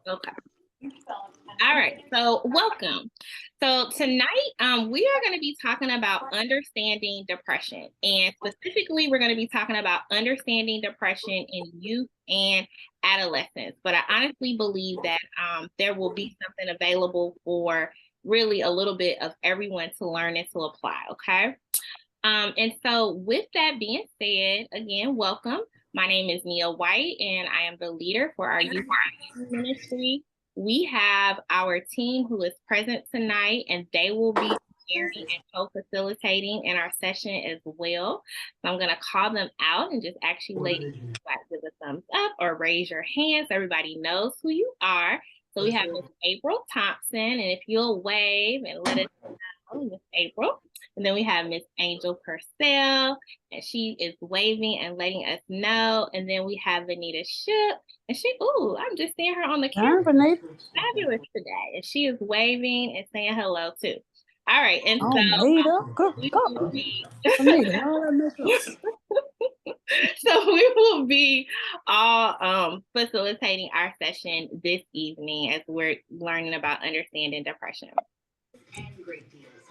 Okay. All right. So welcome. So tonight, we are going to be talking about understanding depression. And specifically, we're going to be talking about understanding depression in youth and adolescents. But I honestly believe that there will be something available for really a little bit of everyone to learn and to apply. Okay. And so with that being said, again, welcome. My name is Nia White, and I am the leader for our youth ministry. We have our team who is present tonight, and they will be sharing and co-facilitating in our session as well. So I'm going to call them out and just actually give a thumbs up or raise your hand so everybody knows who you are. So we have Miss April Thompson, and if you'll wave and let us know, Miss April. And then we have Miss Angel Purcell, and she is waving and letting us know. And then we have Vanita Shook, and I'm just seeing her on the camera. Fabulous today. And she is waving and saying hello too. All right. And so we will be all facilitating our session this evening as we're learning about understanding depression.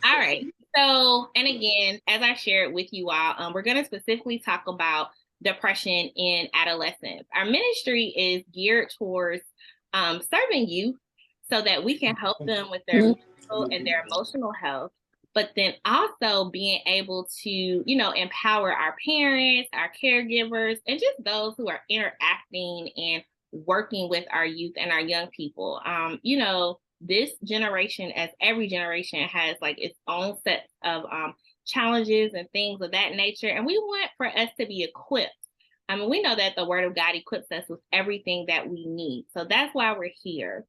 All right. So, and again, as I shared with you all, we're going to specifically talk about depression in adolescents. Our ministry is geared towards serving youth so that we can help them with their mental and their emotional health, but then also being able to, empower our parents, our caregivers, and just those who are interacting and working with our youth and our young people. This generation, as every generation, has like its own set of challenges and things of that nature. And we want for us to be equipped. I mean, we know that the Word of God equips us with everything that we need. So that's why we're here.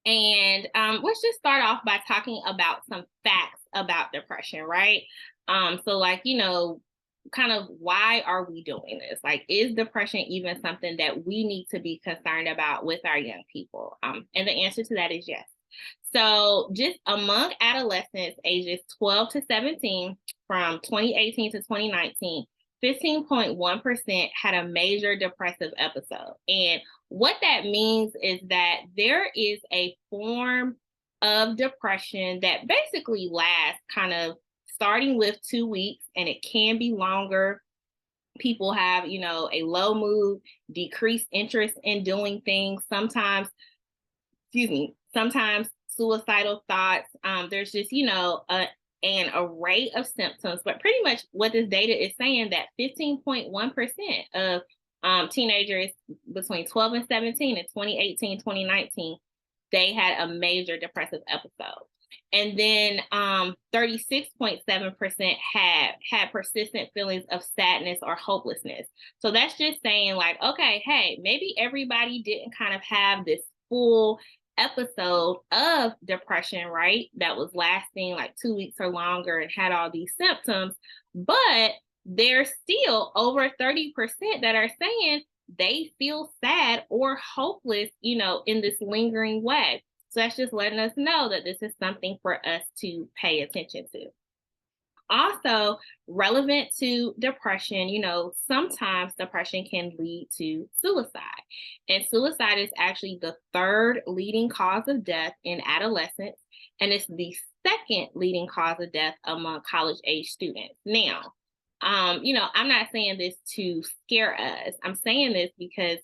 And let's just start off by talking about some facts about depression, right? Kind of why are we doing this? Like, is depression even something that we need to be concerned about with our young people? And the answer to that is yes. So just among adolescents ages 12 to 17 from 2018 to 2019, 15.1% had a major depressive episode. And what that means is that there is a form of depression that basically lasts kind of starting with 2 weeks, and it can be longer. People have, a low mood, decreased interest in doing things, sometimes suicidal thoughts. There's just, an array of symptoms, but pretty much what this data is saying that 15.1% of teenagers between 12 and 17 in 2018, 2019, they had a major depressive episode. And then 36.7% had persistent feelings of sadness or hopelessness. So that's just saying like, okay, hey, maybe everybody didn't kind of have this full episode of depression, right? That was lasting like 2 weeks or longer and had all these symptoms, but there's still over 30% that are saying they feel sad or hopeless, in this lingering way. So that's just letting us know that this is something for us to pay attention to. Also, relevant to depression, sometimes depression can lead to suicide. And suicide is actually the third leading cause of death in adolescents, and it's the second leading cause of death among college-age students. Now, I'm not saying this to scare us. I'm saying this because,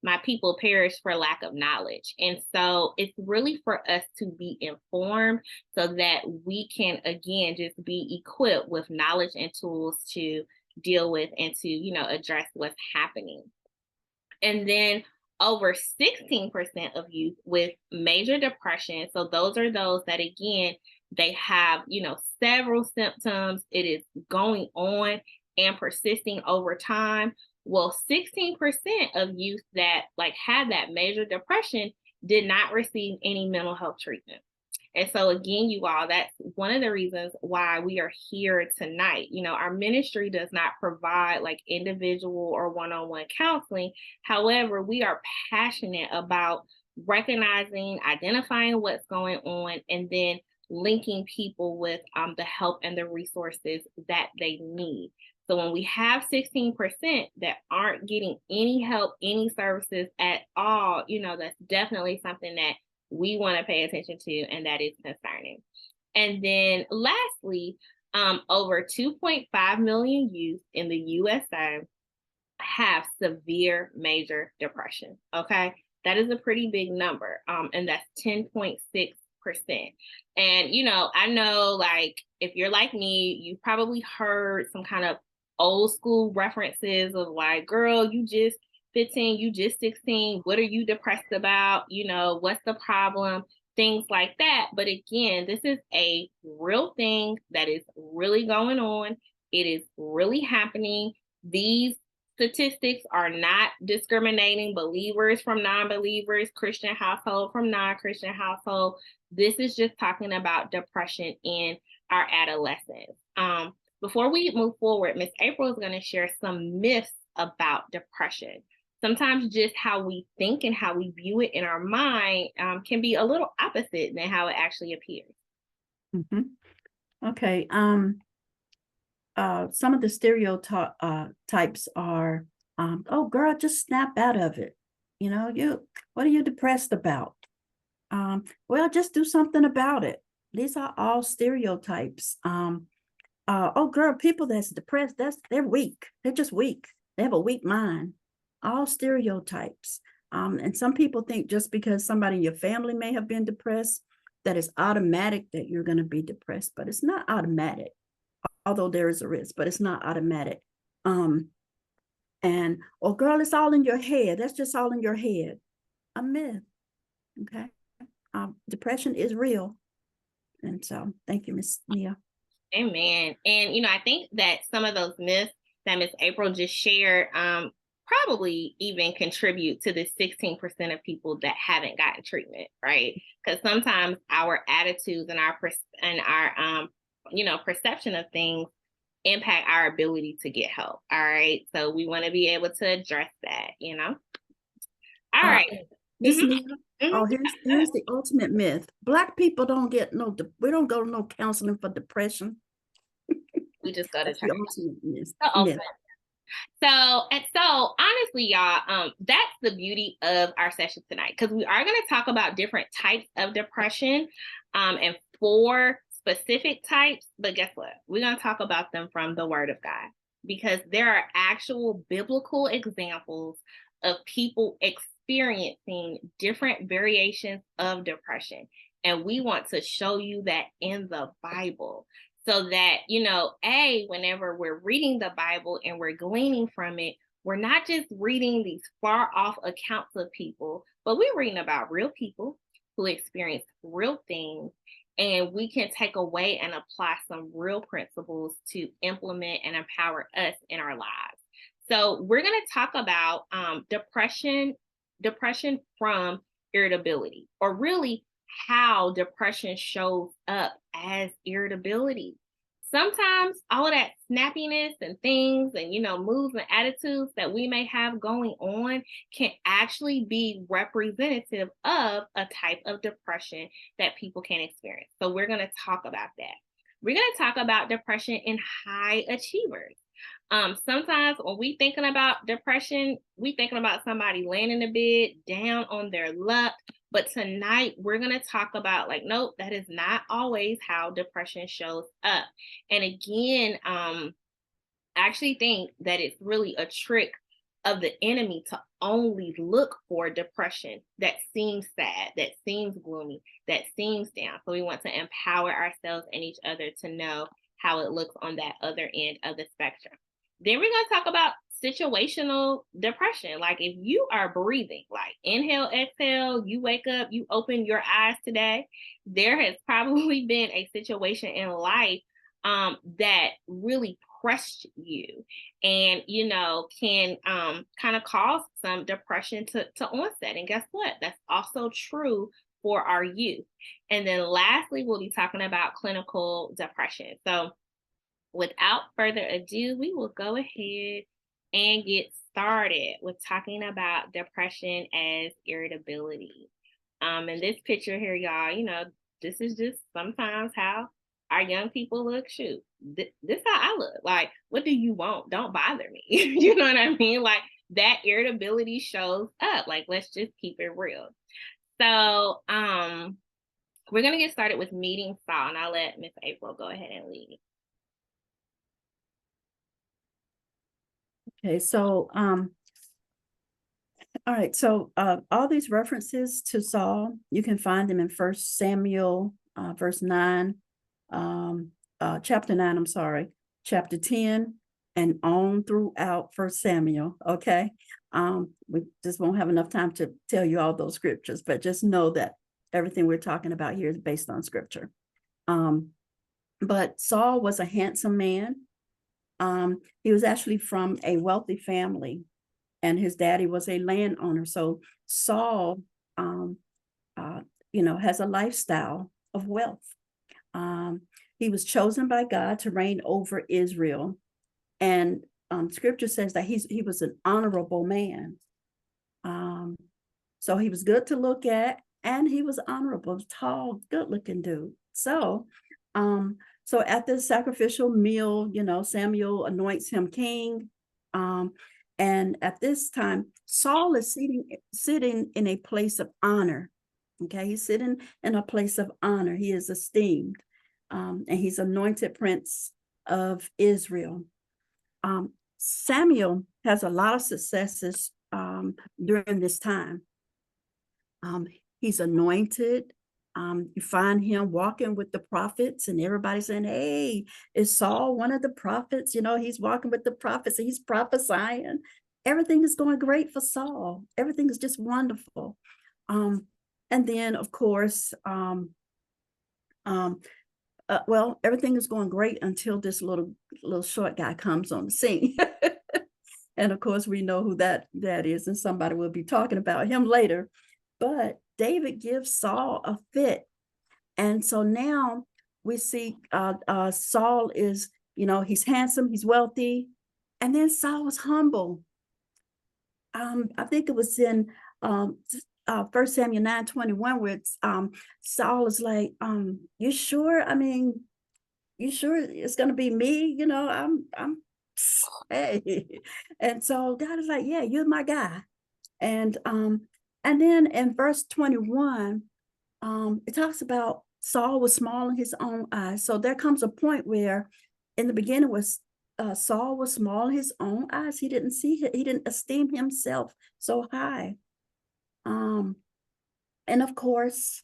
my people perish for lack of knowledge. And so it's really for us to be informed so that we can, again, just be equipped with knowledge and tools to deal with and to, address what's happening. And then over 16% of youth with major depression. So those are those that, again, they have, several symptoms. It is going on and persisting over time. Well, 16% of youth that had that major depression did not receive any mental health treatment. And so again, you all, that's one of the reasons why we are here tonight. Our ministry does not provide individual or one-on-one counseling. However, we are passionate about recognizing, identifying what's going on, and then linking people with the help and the resources that they need. So when we have 16% that aren't getting any help, any services at all, that's definitely something that we want to pay attention to, and that is concerning. And then lastly, over 2.5 million youth in the USA have severe major depression. Okay. That is a pretty big number. And that's 10.6%. And, I know, like, if you're like me, you've probably heard some kind of old school references of like, girl, you just 15, you just 16. What are you depressed about? What's the problem? Things like that. But again, this is a real thing that is really going on. It is really happening. These statistics are not discriminating believers from non-believers, Christian household from non-Christian household. This is just talking about depression in our adolescents. Before we move forward, Miss April is going to share some myths about depression. Sometimes just how we think and how we view it in our mind can be a little opposite than how it actually appears. Mm-hmm. Okay. Some of the stereotypes are, oh, girl, just snap out of it. What are you depressed about? Well, just do something about it. These are all stereotypes. Oh, girl, people that's depressed, they're weak. They're just weak. They have a weak mind. All stereotypes. And some people think just because somebody in your family may have been depressed, that it's automatic that you're going to be depressed, but it's not automatic. Although there is a risk, but it's not automatic. And, oh, girl, it's all in your head. That's just all in your head. A myth. Okay. Depression is real. And so thank you, Miss Nia. Amen. And, I think that some of those myths that Miss April just shared probably even contribute to the 16% of people that haven't gotten treatment, right? Because sometimes our attitudes and our perception of things impact our ability to get help. All right. So we want to be able to address that, All right. Miss Nia, oh, here's the ultimate myth. Black people don't get we don't go to no counseling for depression. We just go to church. The ultimate myth. So honestly, y'all, that's the beauty of our session tonight, because we are going to talk about different types of depression, and 4 specific types. But guess what? We're going to talk about them from the Word of God, because there are actual biblical examples of people experiencing different variations of depression. And we want to show you that in the Bible, so that, whenever we're reading the Bible and we're gleaning from it, we're not just reading these far off accounts of people, but we're reading about real people who experience real things. And we can take away and apply some real principles to implement and empower us in our lives. So we're going to talk about depression from irritability, or really how depression shows up as irritability. Sometimes all of that snappiness and things and, moods and attitudes that we may have going on can actually be representative of a type of depression that people can experience. So we're going to talk about that. We're going to talk about depression in high achievers. Sometimes when we thinking about depression, we thinking about somebody laying in the bed down on their luck. But tonight we're going to talk about nope, that is not always how depression shows up. And again, I actually think that it's really a trick of the enemy to only look for depression that seems sad, that seems gloomy, that seems down. So we want to empower ourselves and each other to know how it looks on that other end of the spectrum. Then we're going to talk about situational depression. Like if you are breathing, like inhale, exhale, you wake up, you open your eyes today, there has probably been a situation in life that really pressed you and, can kind of cause some depression to onset. And guess what? That's also true for our youth. And then lastly, we'll be talking about clinical depression. So without further ado, we will go ahead and get started with talking about depression as irritability. And this picture here, y'all, this is just sometimes how our young people look, shoot, this how I look. Like, what do you want? Don't bother me. You know what I mean? Like, that irritability shows up. Like, let's just keep it real. So, we're gonna get started with meeting Saul, and I'll let Miss April go ahead and lead. Okay, so all right, so all these references to Saul, you can find them in 1 Samuel verse 9, chapter 9, I'm sorry, chapter 10, and on throughout 1 Samuel, okay? We just won't have enough time to tell you all those scriptures, but just know that everything we're talking about here is based on scripture. But Saul was a handsome man. He was actually from a wealthy family, and his daddy was a landowner. So Saul, has a lifestyle of wealth. He was chosen by God to reign over Israel, and Scripture says that he was an honorable man. So he was good to look at, and he was honorable, tall, good-looking dude. So at the sacrificial meal, Samuel anoints him king. And at this time, Saul is sitting in a place of honor. Okay, he's sitting in a place of honor. He is esteemed, and he's anointed prince of Israel. Samuel has a lot of successes during this time. He's anointed. You find him walking with the prophets, and everybody saying, "Hey, is Saul one of the prophets?" He's walking with the prophets, and he's prophesying. Everything is going great for Saul. Everything is just wonderful. And then, of course, everything is going great until this little short guy comes on the scene. And of course, we know who that is, and somebody will be talking about him later. But David gives Saul a fit. And so now we see Saul is, he's handsome, he's wealthy. And then Saul was humble. I think it was in 1 Samuel 9:21, where Saul is like, you sure? I mean, you sure it's going to be me? I'm hey. And so God is like, yeah, you're my guy. And then in verse 21, it talks about Saul was small in his own eyes. So there comes a point where in the beginning was Saul was small in his own eyes. He didn't esteem himself so high. And of course,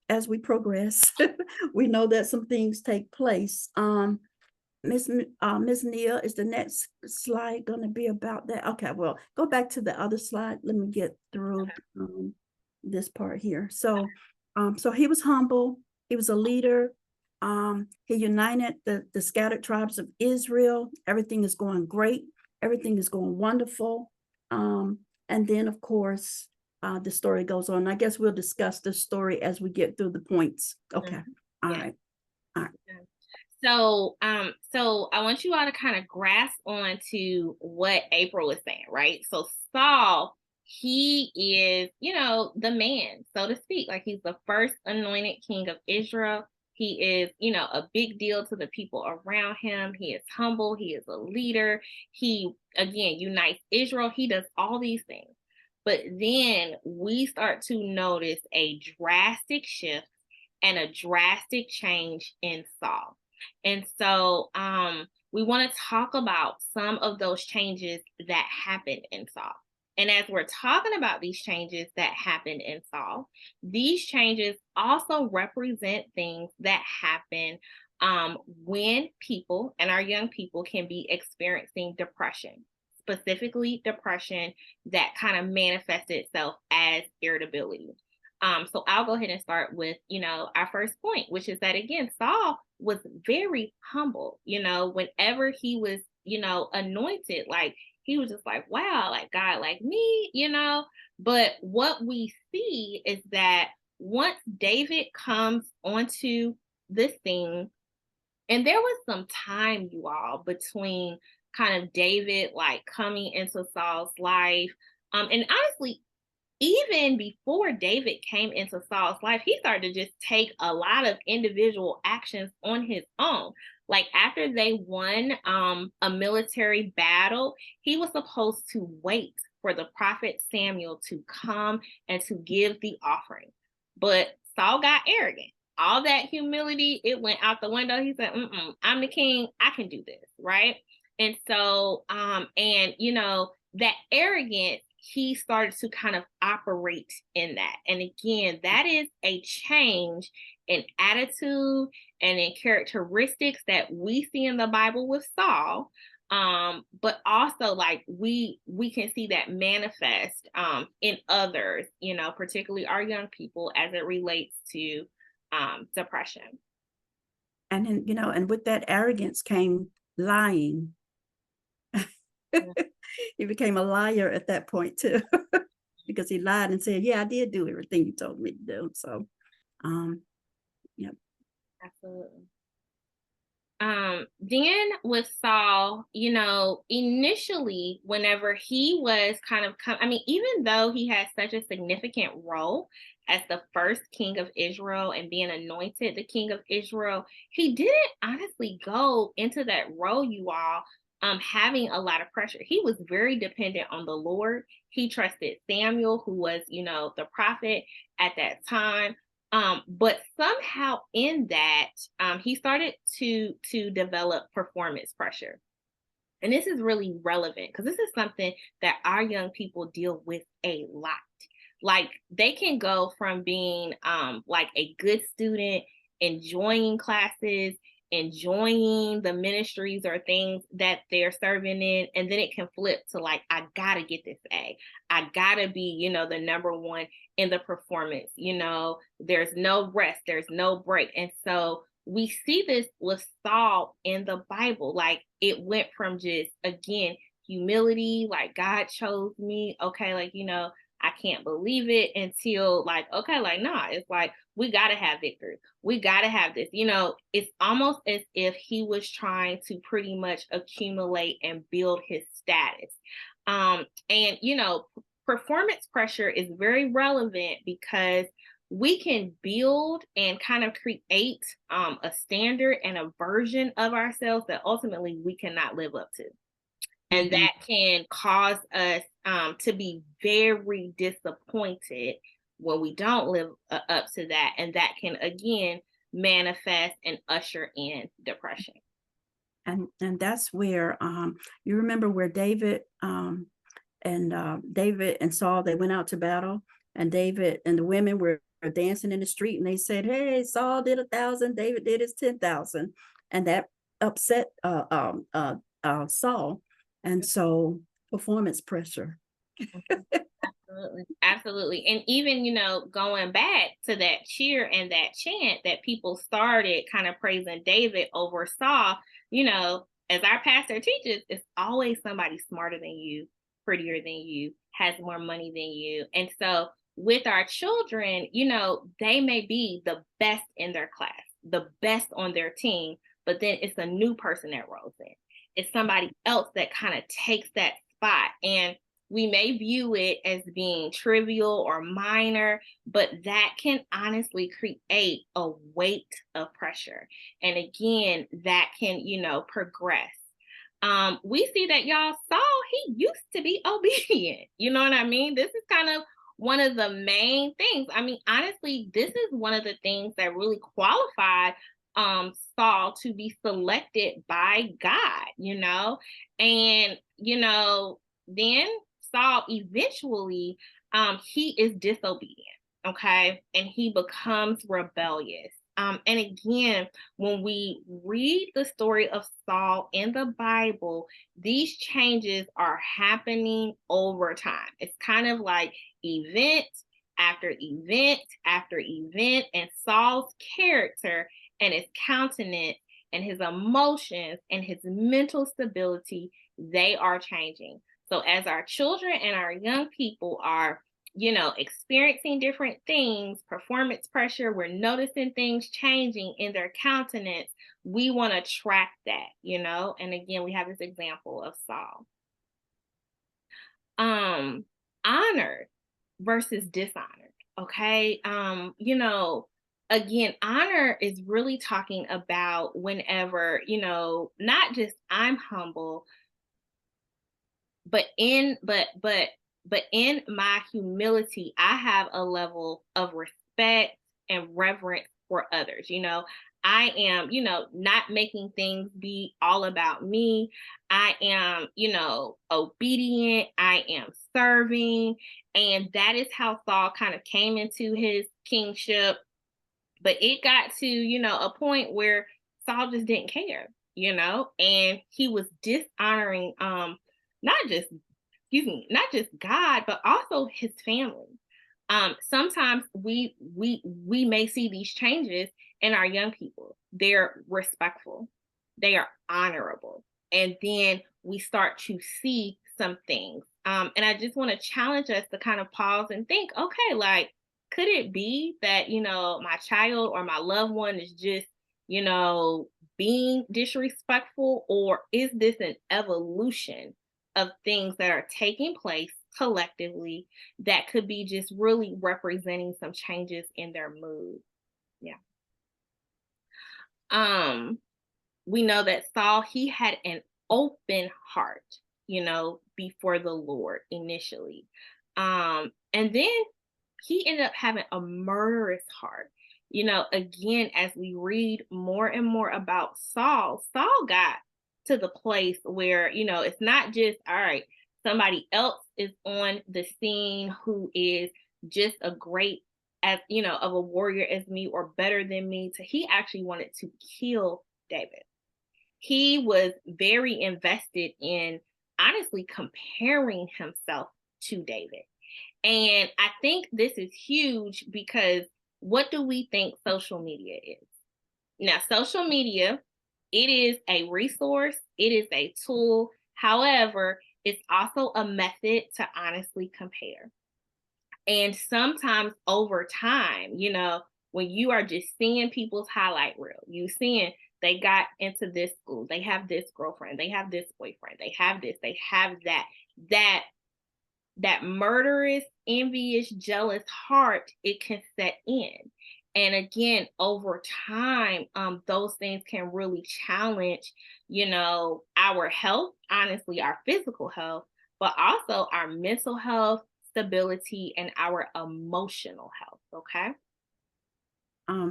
as we progress, we know that some things take place. Miss Nia, is the next slide going to be about that? Okay, well, go back to the other slide. Let me get through this part here. So he was humble. He was a leader. He united the scattered tribes of Israel. Everything is going great. Everything is going wonderful. And then, of course, the story goes on. I guess we'll discuss the story as we get through the points. Okay. All right. So I want you all to kind of grasp on to what April was saying, right? So Saul, he is, the man, so to speak. Like, he's the first anointed king of Israel. He is, a big deal to the people around him. He is humble. He is a leader. He, again, unites Israel. He does all these things. But then we start to notice a drastic shift and a drastic change in Saul. And so we want to talk about some of those changes that happened in Saul. And as we're talking about these changes that happened in Saul, these changes also represent things that happen when people, and our young people, can be experiencing depression, specifically depression that kind of manifests itself as irritability. So I'll go ahead and start with, our first point, which is that, again, Saul was very humble. Whenever he was, anointed, like, he was just like, wow, like, God, like me, But what we see is that once David comes onto this scene, and there was some time, you all, between kind of David, like, coming into Saul's life. And honestly, even before David came into Saul's life, he started to just take a lot of individual actions on his own. Like after they won a military battle, he was supposed to wait for the prophet Samuel to come and to give the offering. But Saul got arrogant. All that humility, it went out the window. He said, I'm the king. I can do this, right? And so, and that arrogance, he started to kind of operate in that. And again, that is a change in attitude and in characteristics that we see in the Bible with Saul. But also like we can see that manifest in others, particularly our young people as it relates to depression. And then, and with that arrogance came lying. He became a liar at that point too, because he lied and said, yeah, I did do everything you told me to do. So, yeah. Absolutely. Then with Saul, initially, whenever he was kind of even though he had such a significant role as the first king of Israel and being anointed the king of Israel, he didn't honestly go into that role, you all, having a lot of pressure. He was very dependent on the Lord. He trusted Samuel, who was, the prophet at that time. But somehow in that, he started to develop performance pressure. And this is really relevant because this is something that our young people deal with a lot. Like they can go from being like a good student, enjoying classes, enjoying the ministries or things that they're serving in, and then it can flip to like, I gotta get this A. I gotta be, the number one in the performance. There's no rest, there's no break. And so we see this with Saul in the Bible. Like it went from just, again, humility, like God chose me. Okay, like, I can't believe it, until like, okay, like, nah, it's like, we got to have victory. We got to have this. It's almost as if he was trying to pretty much accumulate and build his status. And, performance pressure is very relevant because we can build and kind of create a standard and a version of ourselves that ultimately we cannot live up to. And that can cause us to be very disappointed when we don't live up to that. And that can, again, manifest and usher in depression. And that's where you remember where David David and Saul, they went out to battle, and David and the women were dancing in the street, and they said, hey, Saul did 1,000, David did his 10,000. And that upset Saul. And so performance pressure. Absolutely. And even, going back to that cheer and that chant that people started kind of praising David over Saul, as our pastor teaches, it's always somebody smarter than you, prettier than you, has more money than you. And so with our children, they may be the best in their class, the best on their team, but then it's a new person that rolls in. It's somebody else that kind of takes that spot. And we may view it as being trivial or minor, but that can honestly create a weight of pressure. And again, that can, progress. We see that y'all Saul, he used to be obedient. You know what I mean? This is kind of one of the main things. I mean, honestly, this is one of the things that really qualified Saul to be selected by God, and, then Saul eventually, he is disobedient, okay? And he becomes rebellious. And again, when we read the story of Saul in the Bible, these changes are happening over time. It's kind of like event after event after event, and Saul's character and his countenance and his emotions and his mental stability, they are changing. So as our children and our young people are, experiencing different things, performance pressure, we're noticing things changing in their countenance, we want to track that, and again, we have this example of Saul. Honor versus dishonored. Okay. Again, honor is really talking about whenever, not just I'm humble, but in my humility, I have a level of respect and reverence for others. I am, not making things be all about me. I am, obedient. I am serving. And that is how Saul kind of came into his kingship. But it got to, a point where Saul just didn't care, and he was dishonoring not just, not just God, but also his family. Sometimes we may see these changes in our young people. They're respectful, they are honorable, and then we start to see some things. And I just want to challenge us to kind of pause and think, okay, like, could it be that, my child or my loved one is just, being disrespectful, or is this an evolution of things that are taking place collectively that could be just really representing some changes in their mood? Yeah. We know that Saul, he had an open heart, before the Lord initially. And then he ended up having a murderous heart. Again, as we read more and more about Saul, Saul got to the place where, it's not just, all right, somebody else is on the scene who is just a great, as of a warrior as me or better than me, to he actually wanted to kill David. He was very invested in honestly comparing himself to David. And I think this is huge because what do we think social media is? Now, social media, it is a resource, it is a tool. However, it's also a method to honestly compare. And sometimes over time, when you are just seeing people's highlight reel, you seeing they got into this school, they have this girlfriend, they have this boyfriend, they have this, they have that murderous, envious, jealous heart, it can set in. And again, over time, those things can really challenge, our health, honestly, our physical health, but also our mental health, stability, and our emotional health. Okay.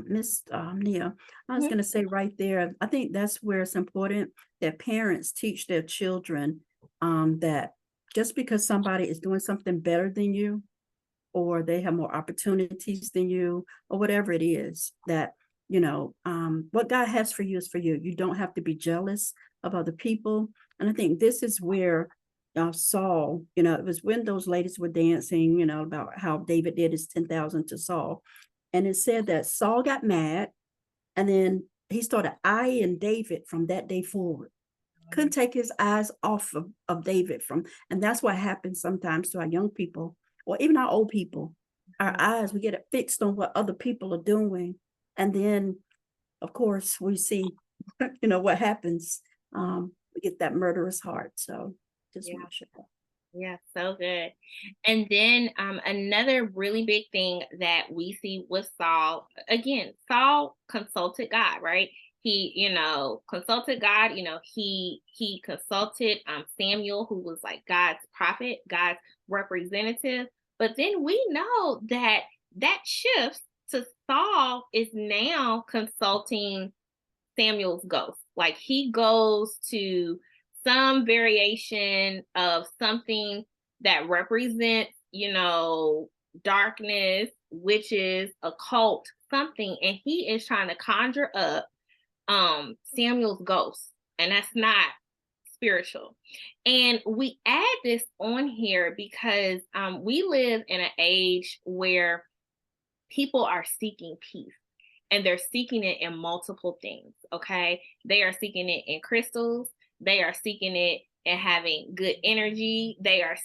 Miss Nia, I was Mhm. going to say right there, I think that's where it's important that parents teach their children that just because somebody is doing something better than you, or they have more opportunities than you, or whatever it is, that, what God has for you is for you. You don't have to be jealous of other people. And I think this is where Saul, it was when those ladies were dancing, about how David did his 10,000 to Saul. And it said that Saul got mad, and then he started eyeing David from that day forward. Couldn't take his eyes off of David and that's what happens sometimes to our young people, or even our old people. Our eyes, we get it fixed on what other people are doing. And then, of course, we see, what happens. We get that murderous heart. So just Yeah. want to share that. Yeah, so good. And then another really big thing that we see with Saul, again, Saul consulted God, right? He, consulted God, he consulted Samuel, who was like God's prophet, God's representative. But then we know that shifts to Saul is now consulting Samuel's ghost. Like he goes to some variation of something that represents, darkness, witches, occult, something, and he is trying to conjure up Samuel's ghost, and that's not spiritual. And we add this on here because we live in an age where people are seeking peace, and they're seeking it in multiple things. Okay. They are seeking it in crystals. They are seeking it in having good energy. They are,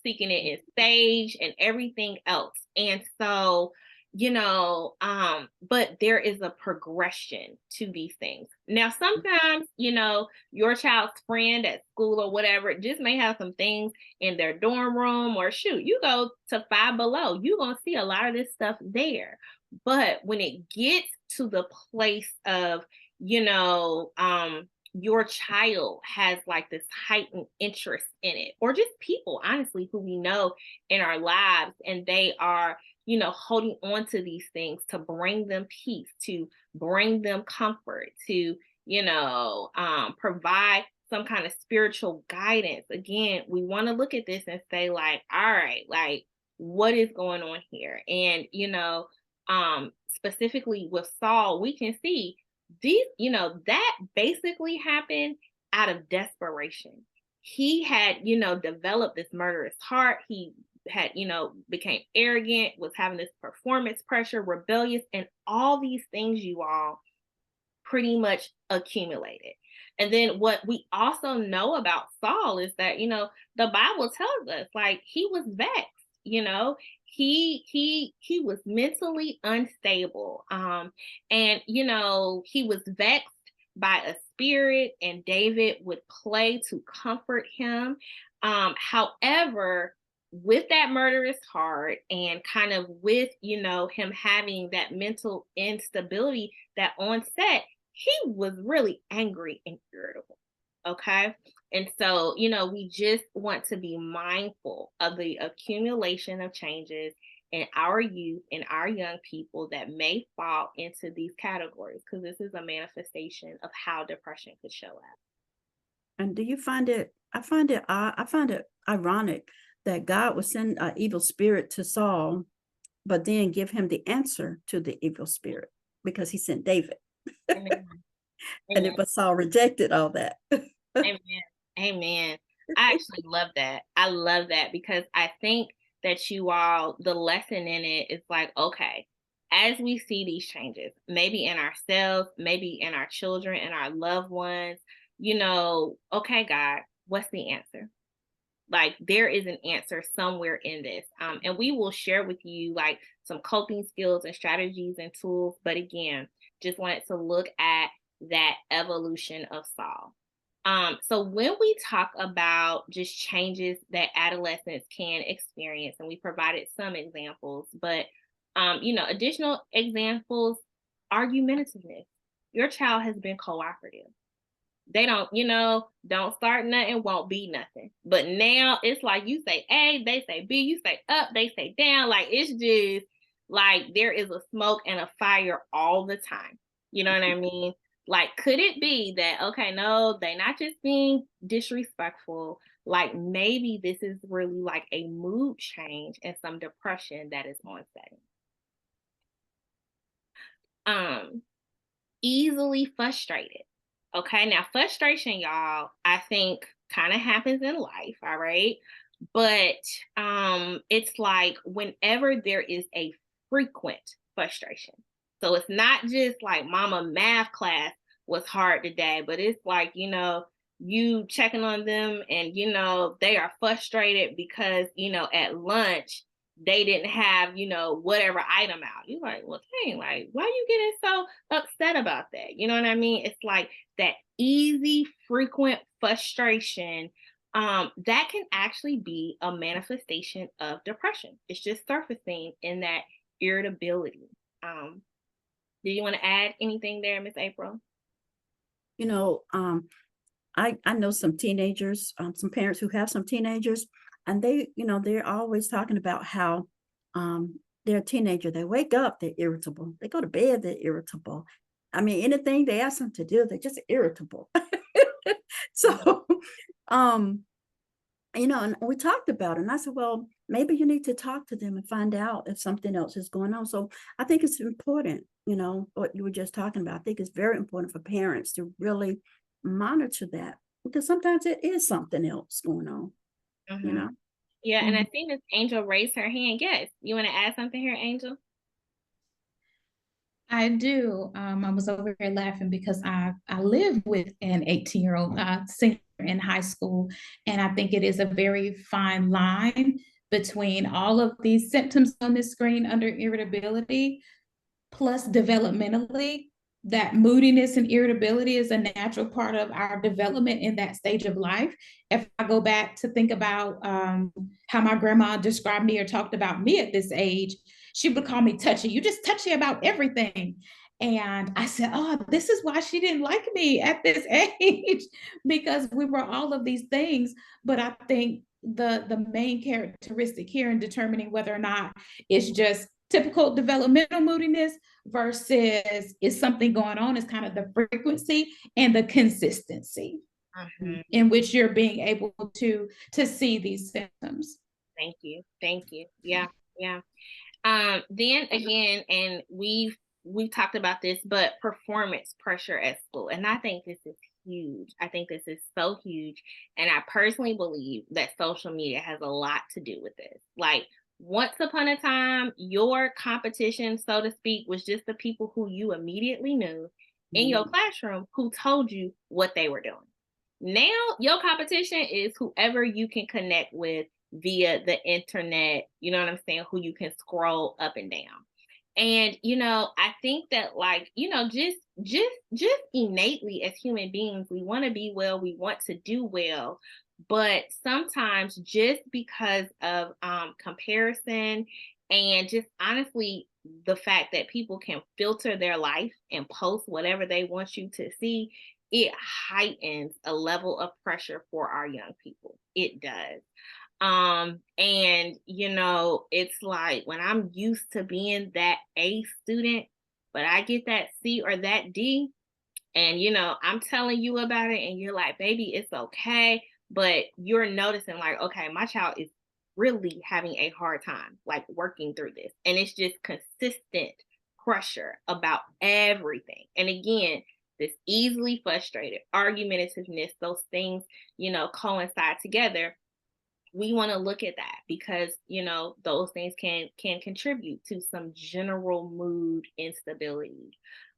seeking it in sage and everything else. And so but there is a progression to these things. Now, sometimes, your child's friend at school or whatever just may have some things in their dorm room, or shoot, you go to Five Below, you're going to see a lot of this stuff there. But when it gets to the place of, your child has like this heightened interest in it, or just people, honestly, who we know in our lives, and they are holding on to these things to bring them peace, to bring them comfort, to, provide some kind of spiritual guidance. Again, we want to look at this and say, like, all right, like, what is going on here? And, specifically with Saul, we can see these, that basically happened out of desperation. He had, developed this murderous heart. He had, became arrogant, was having this performance pressure, rebellious, and all these things, you all, pretty much accumulated. And then what we also know about Saul is that, the Bible tells us, like, he was vexed, he was mentally unstable. And he was vexed by a spirit, and David would play to comfort him. However, with that murderous heart, and kind of with, him having that mental instability, that onset, he was really angry and irritable. Okay. And so, we just want to be mindful of the accumulation of changes in our youth and our young people that may fall into these categories, because this is a manifestation of how depression could show up. And do you find it? I find it ironic that God would send an evil spirit to Saul, but then give him the answer to the evil spirit, because he sent David. Amen. And it was Saul rejected all that. Amen. Amen. I actually love that. I love that, because I think that you all, the lesson in it is like, okay, as we see these changes, maybe in ourselves, maybe in our children and our loved ones, okay, God, what's the answer? Like, there is an answer somewhere in this. And we will share with you like some coping skills and strategies and tools. But again, just wanted to look at that evolution of Saul. So when we talk about just changes that adolescents can experience, and we provided some examples, but additional examples, argumentativeness. Your child has been cooperative. They don't start nothing, won't be nothing. But now it's like, you say A, they say B, you say up, they say down. Like, it's just like there is a smoke and a fire all the time. You know what I mean? Like, could it be that, okay, no, they're not just being disrespectful. Like, maybe this is really like a mood change and some depression that is onsetting. Easily frustrated. Okay, now frustration, y'all, I think kind of happens in life, all right? But it's like whenever there is a frequent frustration. So it's not just like mama math class was hard today, but it's like, you checking on them and, they are frustrated because, at lunch, they didn't have, whatever item out. You're like, well, dang, like, why are you getting so upset about that? You know what I mean? It's like that easy, frequent frustration that can actually be a manifestation of depression. It's just surfacing in that irritability. Do you want to add anything there, Miss April? I know some teenagers, some parents who have some teenagers, and they're always talking about how they're a teenager. They wake up, they're irritable. They go to bed, they're irritable. I mean, anything they ask them to do, they're just irritable. So, and we talked about it, and I said, well, maybe you need to talk to them and find out if something else is going on. So I think it's important, what you were just talking about. I think it's very important for parents to really monitor that, because sometimes it is something else going on. Yeah, and I see Miss Angel raised her hand. Yes, you want to add something here, Angel? I do. I was over here laughing because I live with an 18-year-old senior in high school, and I think it is a very fine line between all of these symptoms on this screen under irritability, plus developmentally, that moodiness and irritability is a natural part of our development in that stage of life. If I go back to think about how my grandma described me or talked about me at this age, she would call me touchy. You just touchy about everything. And I said, oh, this is why she didn't like me at this age, because we were all of these things. But I think the main characteristic here in determining whether or not it's just typical developmental moodiness versus is something going on is kind of the frequency and the consistency in which you're being able to see these symptoms. Thank you. Yeah. Then again, and we've talked about this, but performance pressure at school. And I think this is huge. I think this is so huge. And I personally believe that social media has a lot to do with this. Like, once upon a time, your competition, so to speak, was just the people who you immediately knew in your classroom who told you what they were doing. Now, your competition is whoever you can connect with via the internet, you know what I'm saying, who you can scroll up and down. And, I think that, like, just innately as human beings, we want to be well, we want to do well. But sometimes just because of comparison and just honestly the fact that people can filter their life and post whatever they want you to see, it heightens a level of pressure for our young people. It does. And it's like when I'm used to being that A student, but I get that C or that D, and I'm telling you about it and you're like, baby, it's okay. But you're noticing like, okay, my child is really having a hard time, like working through this. And it's just consistent pressure about everything. And again, this easily frustrated, argumentativeness, those things, coincide together. We want to look at that because, those things can contribute to some general mood instability.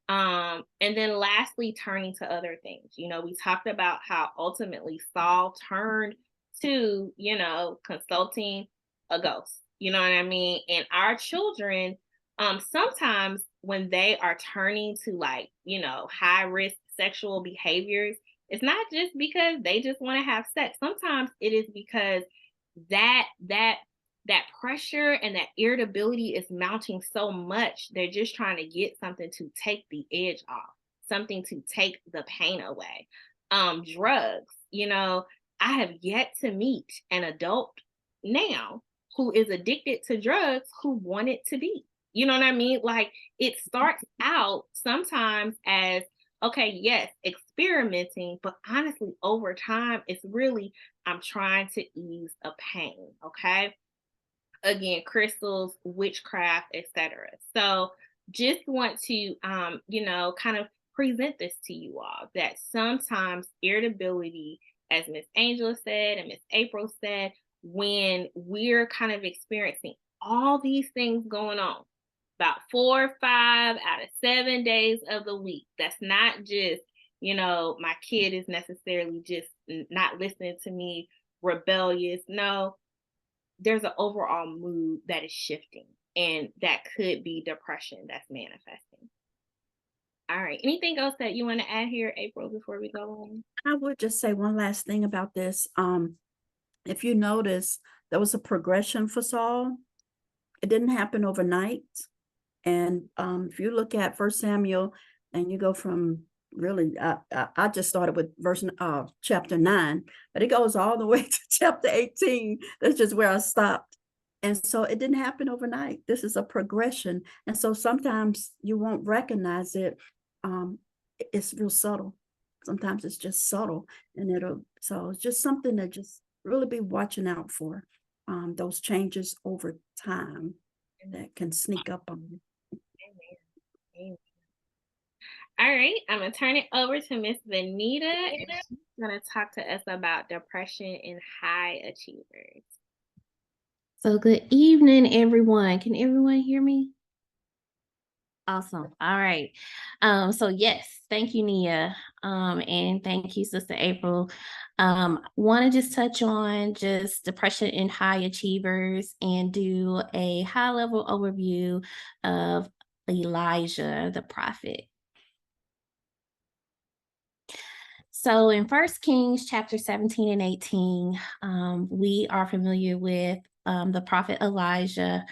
And then lastly, turning to other things. We talked about how ultimately Saul turned to, consulting a ghost. You know what I mean? And our children, sometimes when they are turning to like, high risk sexual behaviors, it's not just because they just want to have sex. Sometimes it is because that pressure and that irritability is mounting so much, they're just trying to get something to take the edge off, something to take the pain away. Drugs, I have yet to meet an adult now who is addicted to drugs who wanted to be. You know what I mean? Like, it starts out sometimes as, okay, yes, experimenting, but honestly, over time, it's really, I'm trying to ease a pain, okay? Again, crystals, witchcraft, etc. So just want to, kind of present this to you all, that sometimes irritability, as Miss Angela said and Miss April said, when we're kind of experiencing all these things going on, about 4 or 5 out of 7 days of the week, that's not just, my kid is necessarily just not listening to me, rebellious. No, there's an overall mood that is shifting, and that could be depression that's manifesting. All right. Anything else that you want to add here, April, before we go on? I would just say one last thing about this. If you notice, there was a progression for Saul. It didn't happen overnight. And if you look at 1 Samuel and you go from really, I just started with chapter 9, but it goes all the way to chapter 18. That's just where I stopped. And so it didn't happen overnight. This is a progression. And so sometimes you won't recognize it. It's real subtle. Sometimes it's just subtle, and so it's just something to just really be watching out for, those changes over time that can sneak up on you. Amen. All right, I'm going to turn it over to Miss Vanita, and she's going to talk to us about depression in high achievers. So good evening, everyone. Can everyone hear me? Awesome. All right. So yes, thank you, Nia. And thank you, Sister April. Want to just touch on just depression in high achievers and do a high level overview of Elijah the prophet. So in 1 Kings chapter 17 and 18, we are familiar with the prophet Elijah.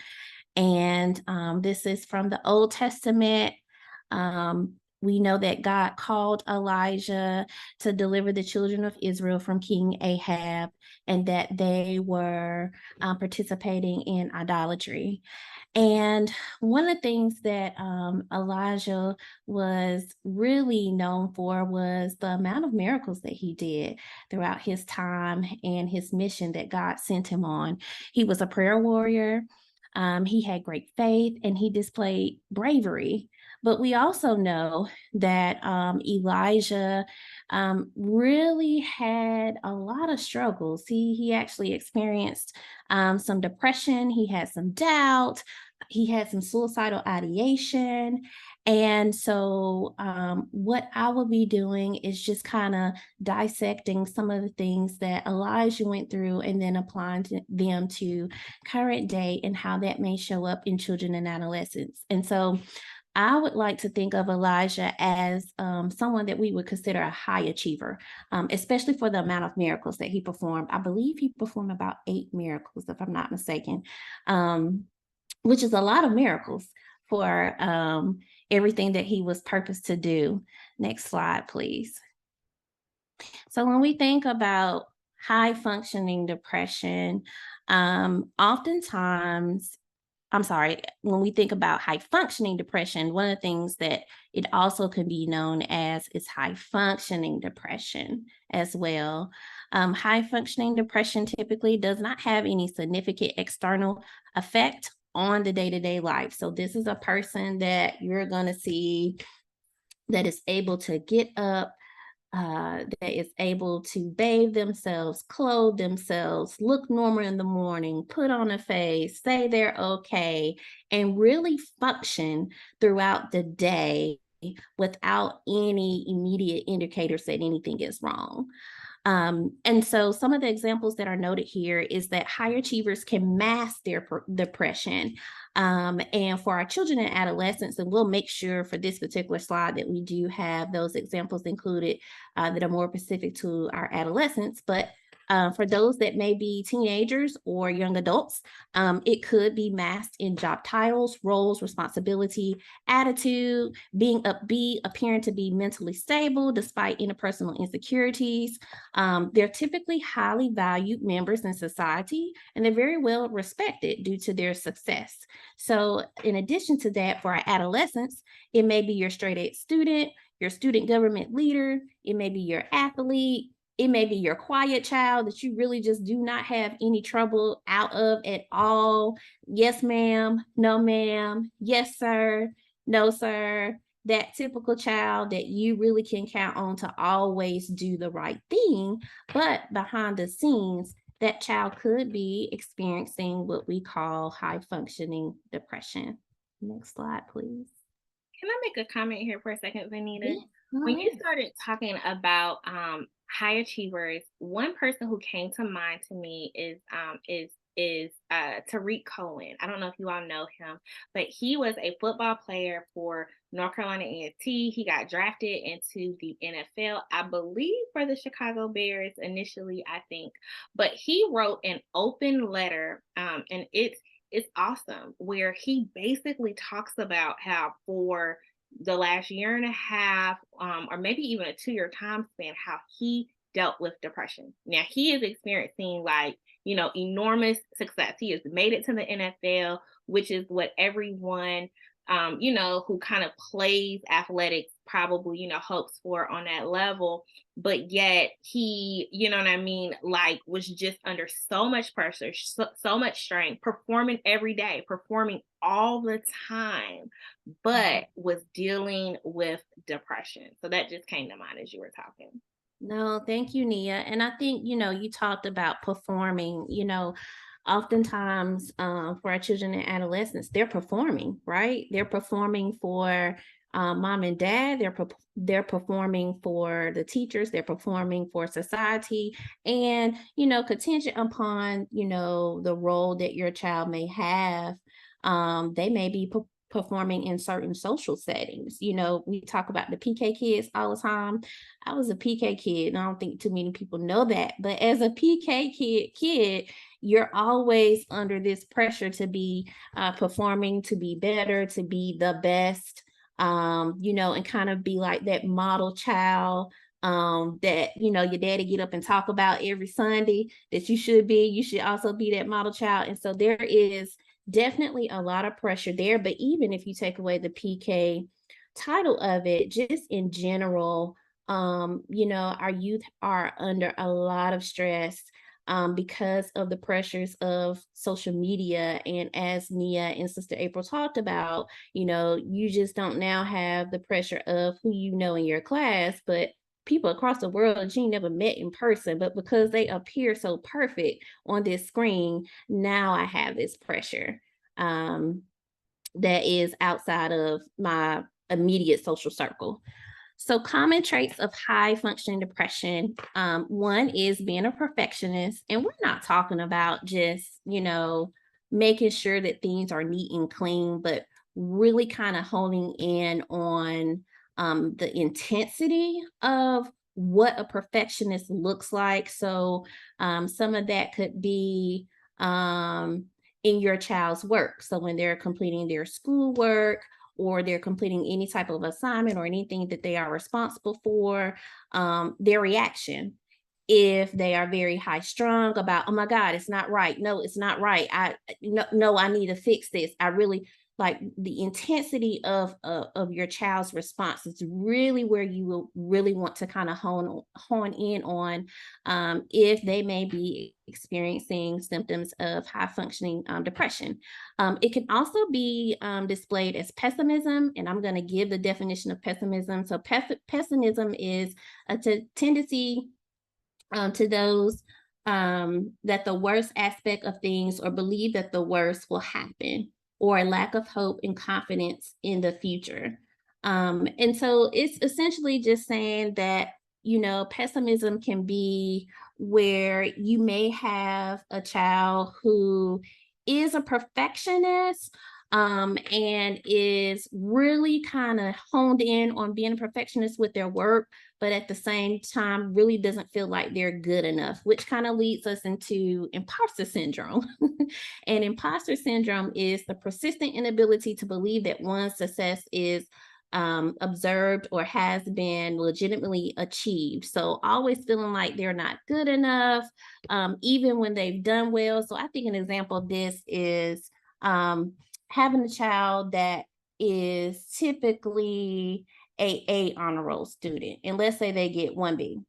And this is from the Old Testament. We know that God called Elijah to deliver the children of Israel from King Ahab, and that they were participating in idolatry. And one of the things that Elijah was really known for was the amount of miracles that he did throughout his time and his mission that God sent him on. He was a prayer warrior. He had great faith and he displayed bravery. But we also know that Elijah really had a lot of struggles. He actually experienced some depression. He had some doubt. He had some suicidal ideation. And so what I will be doing is just kind of dissecting some of the things that Elijah went through and then applying them to current day and how that may show up in children and adolescents. And so I would like to think of Elijah as someone that we would consider a high achiever, especially for the amount of miracles that he performed. I believe he performed about 8 miracles, if I'm not mistaken, which is a lot of miracles for everything that he was purposed to do. Next slide, please. So when we think about high functioning depression, when we think about high functioning depression, one of the things that it also can be known as is high functioning depression as well. High functioning depression typically does not have any significant external effect on the day-to-day life. So this is a person that you're going to see that is able to get up, that is able to bathe themselves, clothe themselves, look normal in the morning, put on a face, say they're okay, and really function throughout the day without any immediate indicators that anything is wrong. And so some of the examples that are noted here is that high achievers can mask their depression. And for our children and adolescents, and we'll make sure for this particular slide that we do have those examples included that are more specific to our adolescents, but for those that may be teenagers or young adults, it could be masked in job titles, roles, responsibility, attitude, being upbeat, appearing to be mentally stable despite interpersonal insecurities. They're typically highly valued members in society, and they're very well respected due to their success. So in addition to that, for our adolescents, it may be your straight A student, your student government leader, it may be your athlete, it may be your quiet child that you really just do not have any trouble out of at all. Yes, ma'am. No, ma'am. Yes, sir. No, sir. That typical child that you really can count on to always do the right thing. But behind the scenes, that child could be experiencing what we call high functioning depression. Next slide, please. Can I make a comment here for a second, Vanita? Yeah, when you started talking about high achievers, one person who came to mind to me is Tariq Cohen. I don't know if you all know him, but he was a football player for North Carolina A&T. He got drafted into the NFL, I believe, for the Chicago Bears initially, I think. But he wrote an open letter, and it's awesome, where he basically talks about how for the last year and a half, or maybe even a 2-year time span, how he dealt with depression. Now he is experiencing enormous success. He has made it to the NFL, which is what everyone, who kind of plays athletics probably, hopes for on that level. But yet he, was just under so much pressure, so much strain, performing every day, performing all the time, but was dealing with depression. So that just came to mind as you were talking. No, thank you, Nia. And I think, you talked about performing, oftentimes for our children and adolescents, they're performing, right? They're performing for mom and dad, they're performing for the teachers, they're performing for society, and, you know, contingent upon, you know, the role that your child may have, they may be performing in certain social settings. You know, we talk about the PK kids all the time. I was a PK kid, and I don't think too many people know that, but as a PK kid, you're always under this pressure to be performing, to be better, to be the best, you know, and kind of be like that model child that, you know, your daddy get up and talk about every Sunday, that you should also be that model child. And so there is definitely a lot of pressure there. But even if you take away the PK title of it, just in general, you know, our youth are under a lot of stress because of the pressures of social media. And as Nia and Sister April talked about, you know, you just don't now have the pressure of who you know in your class, but people across the world that you never met in person, but because they appear so perfect on this screen, now I have this pressure that is outside of my immediate social circle. So common traits of high functioning depression, one is being a perfectionist. And we're not talking about just, you know, making sure that things are neat and clean, but really kind of honing in on the intensity of what a perfectionist looks like. So some of that could be in your child's work. So when they're completing their schoolwork, or they're completing any type of assignment or anything that they are responsible for, their reaction. If they are very high strung about, oh my God, it's not right. No, it's not right. No, I need to fix this. I really like the intensity of your child's response. It's really where you will really want to kind of hone in on if they may be experiencing symptoms of high functioning depression. It can also be displayed as pessimism, and I'm going to give the definition of pessimism. So pessimism is a tendency to those that the worst aspect of things, or believe that the worst will happen, or a lack of hope and confidence in the future. And so it's essentially just saying that, you know, pessimism can be where you may have a child who is a perfectionist and is really kind of honed in on being a perfectionist with their work, but at the same time really doesn't feel like they're good enough, which kind of leads us into imposter syndrome. And imposter syndrome is the persistent inability to believe that one's success is observed or has been legitimately achieved. So always feeling like they're not good enough, even when they've done well. So I think an example of this is having a child that is typically a honor roll student, and let's say they get 1B.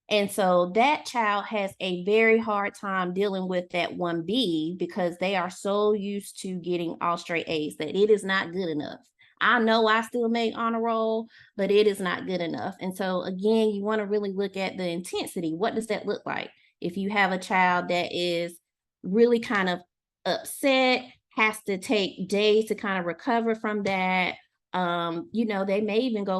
And so that child has a very hard time dealing with that 1B because they are so used to getting all straight A's that it is not good enough. I know I still make honor roll, but it is not good enough. And so again, you want to really look at the intensity. What does that look like? If you have a child that is really kind of upset, has to take days to kind of recover from that, you know, they may even go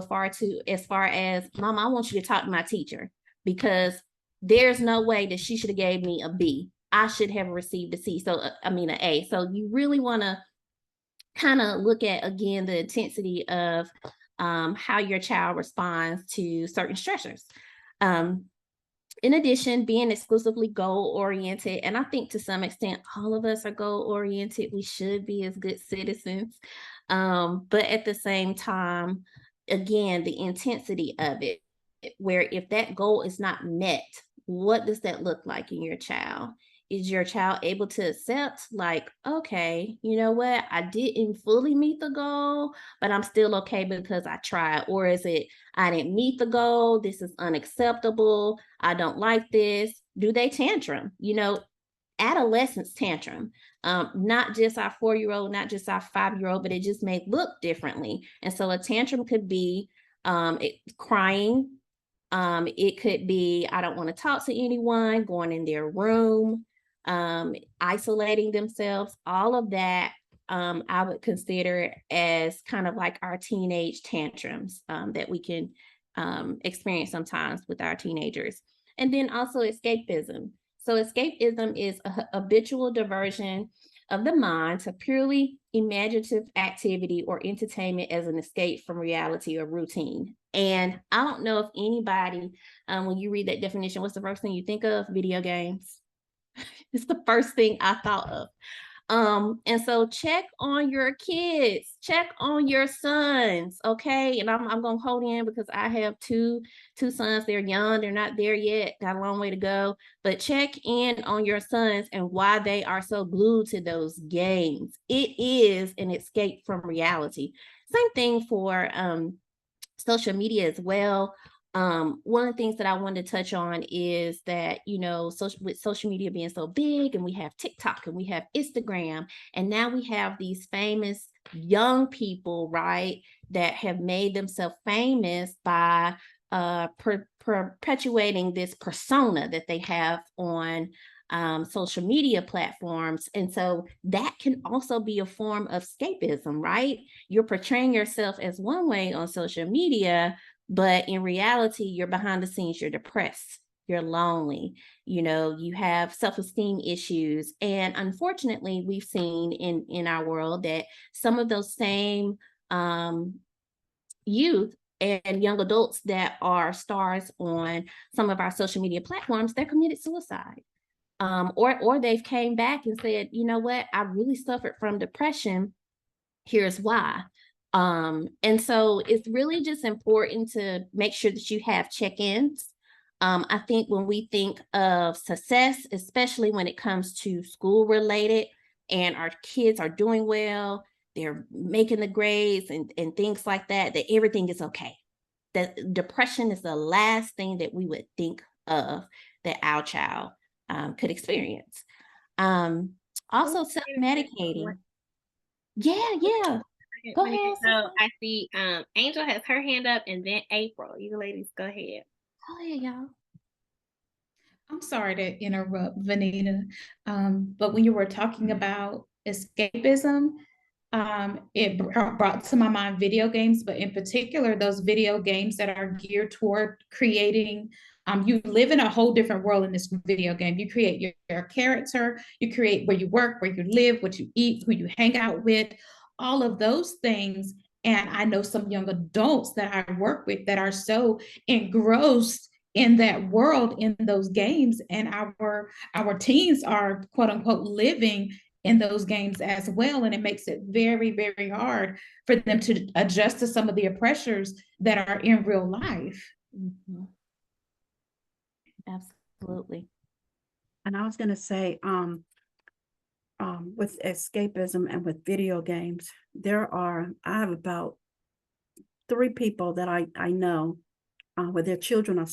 as far as, Mom, I want you to talk to my teacher, because there's no way that she should have gave me a B. I should have received a C. So, an A. So you really want to kind of look at, again, the intensity of how your child responds to certain stressors. In addition, being exclusively goal-oriented, and I think to some extent, all of us are goal-oriented. We should be as good citizens. But at the same time, again, the intensity of it, where if that goal is not met, what does that look like in your child? Is your child able to accept, like, okay, you know what, I didn't fully meet the goal, but I'm still okay because I tried? Or is it, I didn't meet the goal, this is unacceptable, I don't like this? Do they tantrum? You know, adolescents tantrum, not just our 4-year-old, not just our 5-year-old, but it just may look differently. And so a tantrum could be crying. It could be, I don't want to talk to anyone, going in their room, isolating themselves, all of that I would consider as kind of like our teenage tantrums that we can experience sometimes with our teenagers. And then also escapism. So escapism is a habitual diversion of the mind to purely imaginative activity or entertainment as an escape from reality or routine. And I don't know if anybody, when you read that definition, what's the first thing you think of? Video games. It's the first thing I thought of. And so check on your kids, check on your sons, okay? And I'm gonna hold in because I have two sons. They're young, they're not there yet, got a long way to go. But check in on your sons and why they are so glued to those games. It is an escape from reality. Same thing for social media as well. One of the things that I wanted to touch on is that, with social media being so big, and we have TikTok and we have Instagram, and now we have these famous young people, right, that have made themselves famous by perpetuating this persona that they have on social media platforms. And so that can also be a form of escapism, right? You're portraying yourself as one way on social media, but in reality, you're behind the scenes, you're depressed, you're lonely, you have self-esteem issues. And unfortunately, we've seen in our world that some of those same youth and young adults that are stars on some of our social media platforms, they're committed suicide. Or they've came back and said, you know what, I really suffered from depression. Here's why. And so it's really just important to make sure that you have check-ins. I think when we think of success, especially when it comes to school related and our kids are doing well, they're making the grades and things like that, that everything is okay. That depression is the last thing that we would think of that our child could experience. Also self-medicating. Yeah. Go ahead. So I see Angel has her hand up, and then April. You ladies, go ahead. Go ahead, y'all. I'm sorry to interrupt, Vanita, but when you were talking about escapism, it brought to my mind video games, but in particular, those video games that are geared toward creating, you live in a whole different world in this video game. You create your character, you create where you work, where you live, what you eat, who you hang out with, all of those things. And I know some young adults that I work with that are so engrossed in that world, in those games, and our teens are quote unquote living in those games as well. And it makes it very, very hard for them to adjust to some of the pressures that are in real life. Mm-hmm. Absolutely. And I was going to say, with escapism and with video games, I have about 3 people that I know where their children are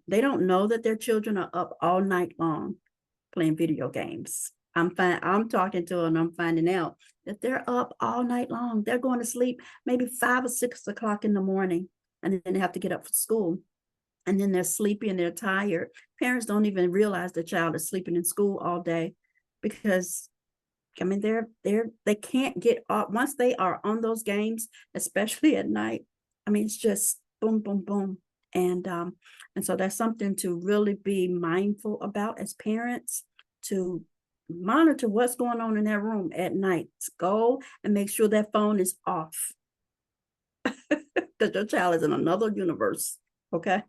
they don't know that their children are up all night long playing video games. I'm talking to them, I'm finding out that they're up all night long. They're going to sleep maybe 5 or 6 o'clock in the morning, and then they have to get up for school. And then they're sleepy and they're tired. Parents don't even realize the child is sleeping in school all day because, I mean, they can't get up once they are on those games, especially at night. I mean, it's just boom, boom, boom. And so that's something to really be mindful about as parents, to monitor what's going on in that room at night. Go and make sure that phone is off because your child is in another universe. Okay.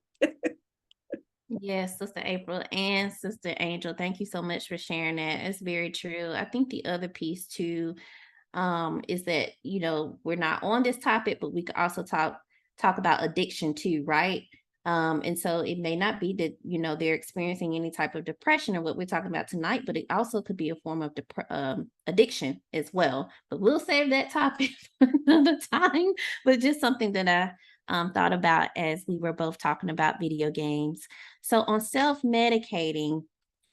Yes, Sister April and Sister Angel, thank you so much for sharing that. It's very true. I think the other piece too is that, we're not on this topic, but we could also talk about addiction too, right? And so it may not be that, they're experiencing any type of depression or what we're talking about tonight, but it also could be a form of addiction as well. But we'll save that topic for another time, but just something that I thought about as we were both talking about video games. So on self-medicating,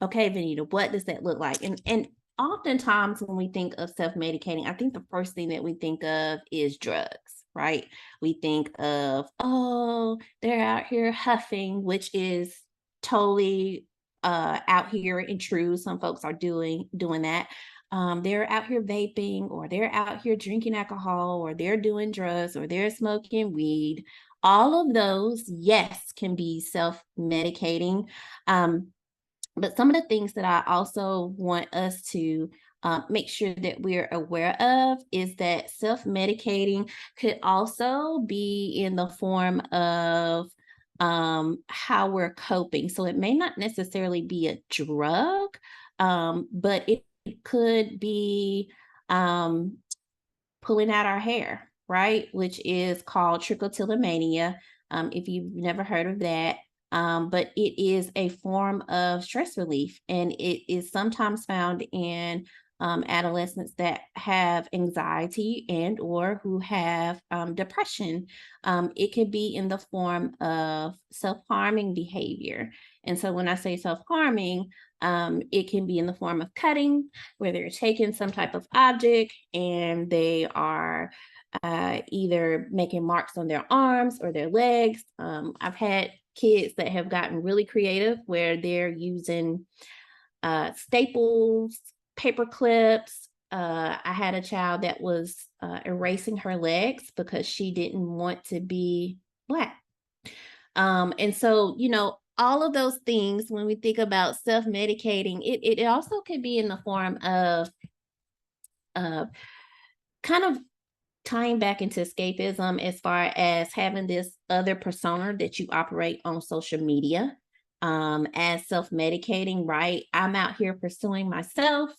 okay, Vanita, what does that look like? And oftentimes when we think of self-medicating, I think the first thing that we think of is drugs, right? We think of, oh, they're out here huffing, which is totally out here in true. Some folks are doing that. They're out here vaping, or they're out here drinking alcohol, or they're doing drugs, or they're smoking weed. All of those, yes, can be self-medicating. But some of the things that I also want us to make sure that we're aware of is that self-medicating could also be in the form of how we're coping. So it may not necessarily be a drug, but it could be pulling out our hair, right? Which is called trichotillomania. If you've never heard of that, but it is a form of stress relief, and it is sometimes found in adolescents that have anxiety and or who have depression. It could be in the form of self-harming behavior. And so when I say self-harming, it can be in the form of cutting, where they're taking some type of object and they are either making marks on their arms or their legs. I've had kids that have gotten really creative where they're using staples, paper clips. I had a child that was erasing her legs because she didn't want to be Black. And so, all of those things, when we think about self-medicating, it also could be in the form of kind of tying back into escapism, as far as having this other persona that you operate on social media as self-medicating, right? I'm out here pursuing myself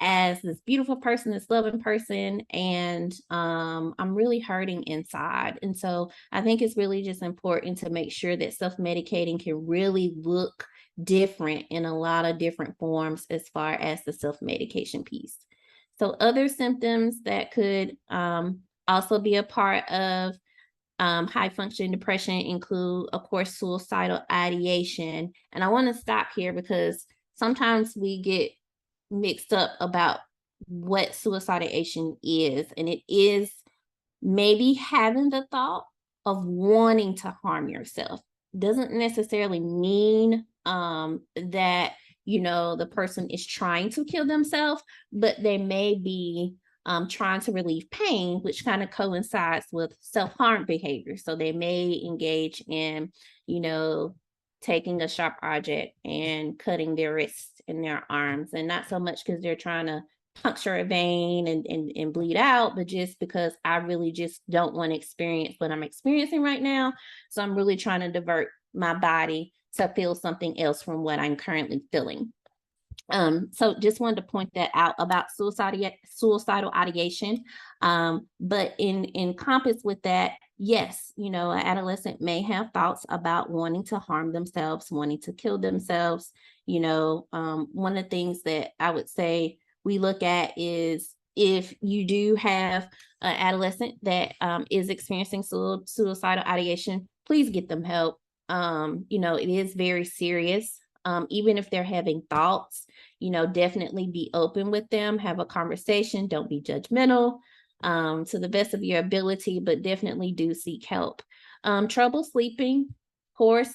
as this beautiful person, this loving person, and I'm really hurting inside. And so I think it's really just important to make sure that self-medicating can really look different in a lot of different forms as far as the self-medication piece. So other symptoms that could also be a part of high functioning depression include, of course, suicidal ideation. And I want to stop here because sometimes we get mixed up about what suicidal ideation is. And it is maybe having the thought of wanting to harm yourself. Doesn't necessarily mean that the person is trying to kill themselves, but they may be trying to relieve pain, which kind of coincides with self-harm behavior. So they may engage in, taking a sharp object and cutting their wrists and their arms, and not so much because they're trying to puncture a vein and bleed out, but just because I really just don't want to experience what I'm experiencing right now. So I'm really trying to divert my body to feel something else from what I'm currently feeling. So just wanted to point that out about suicidal ideation. But in encompass with that, yes, an adolescent may have thoughts about wanting to harm themselves, wanting to kill themselves. One of the things that I would say we look at is, if you do have an adolescent that is experiencing suicidal ideation, please get them help. It is very serious. Even if they're having thoughts, definitely be open with them, have a conversation, don't be judgmental to the best of your ability, but definitely do seek help. Trouble sleeping, poor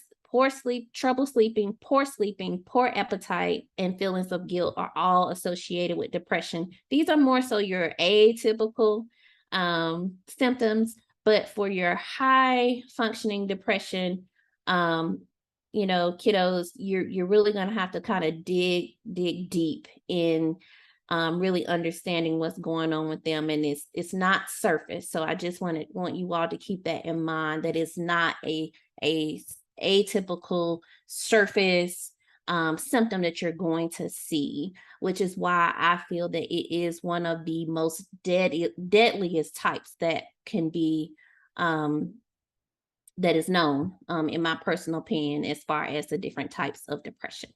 sleep, trouble sleeping, poor appetite, and feelings of guilt are all associated with depression. These are more so your atypical symptoms, but for your high functioning depression, kiddos, you're really going to have to kind of dig deep in really understanding what's going on with them, and it's not surface. So I just want you all to keep that in mind, that it's not a atypical surface symptom that you're going to see, which is why I feel that it is one of the most deadliest types that can be that is known, in my personal opinion, as far as the different types of depression.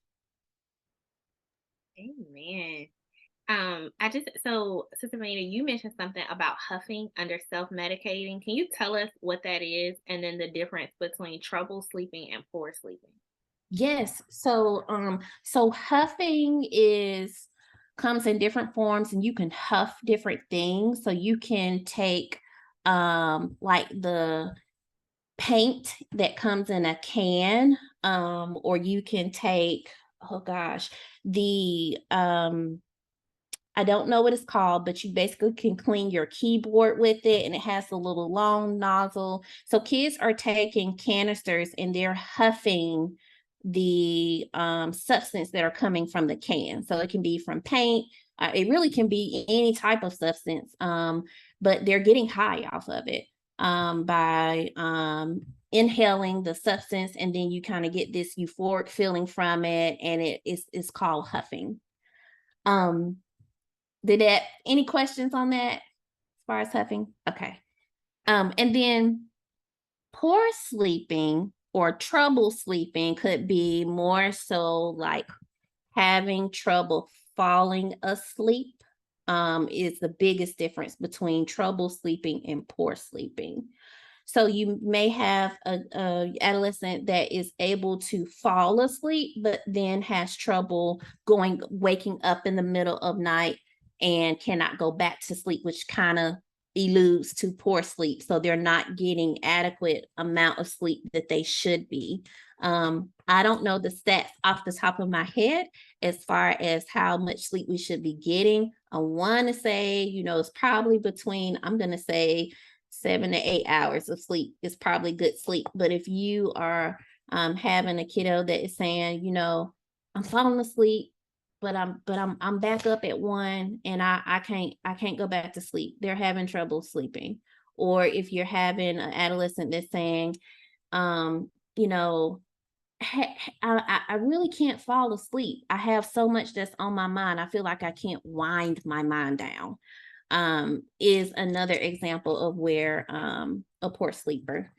Amen. So Sister Vanita, you mentioned something about huffing under self-medicating. Can you tell us what that is, and then the difference between trouble sleeping and poor sleeping? Yes. So huffing comes in different forms, and you can huff different things. So you can take like the paint that comes in a can, or you can take oh gosh, the I don't know what it's called, but you basically can clean your keyboard with it, and it has a little long nozzle. So kids are taking canisters and they're huffing the substance that are coming from the can. So it can be from paint. It really can be any type of substance, but they're getting high off of it by inhaling the substance, and then you kind of get this euphoric feeling from it, and it's called huffing. Did that, any questions on that as far as huffing? Okay. And then poor sleeping or trouble sleeping could be more so like having trouble falling asleep, is the biggest difference between trouble sleeping and poor sleeping. So you may have a adolescent that is able to fall asleep, but then has trouble waking up in the middle of night and cannot go back to sleep, which kind of alludes to poor sleep. So they're not getting adequate amount of sleep that they should be. I don't know the stats off the top of my head as far as how much sleep we should be getting. I want to say, it's probably between, I'm going to say 7 to 8 hours of sleep is probably good sleep. But if you are having a kiddo that is saying, I'm falling asleep, but I'm back up at 1 and I can't go back to sleep. They're having trouble sleeping. Or if you're having an adolescent that's saying, I really can't fall asleep. I have so much that's on my mind. I feel like I can't wind my mind down. Is another example of where a poor sleeper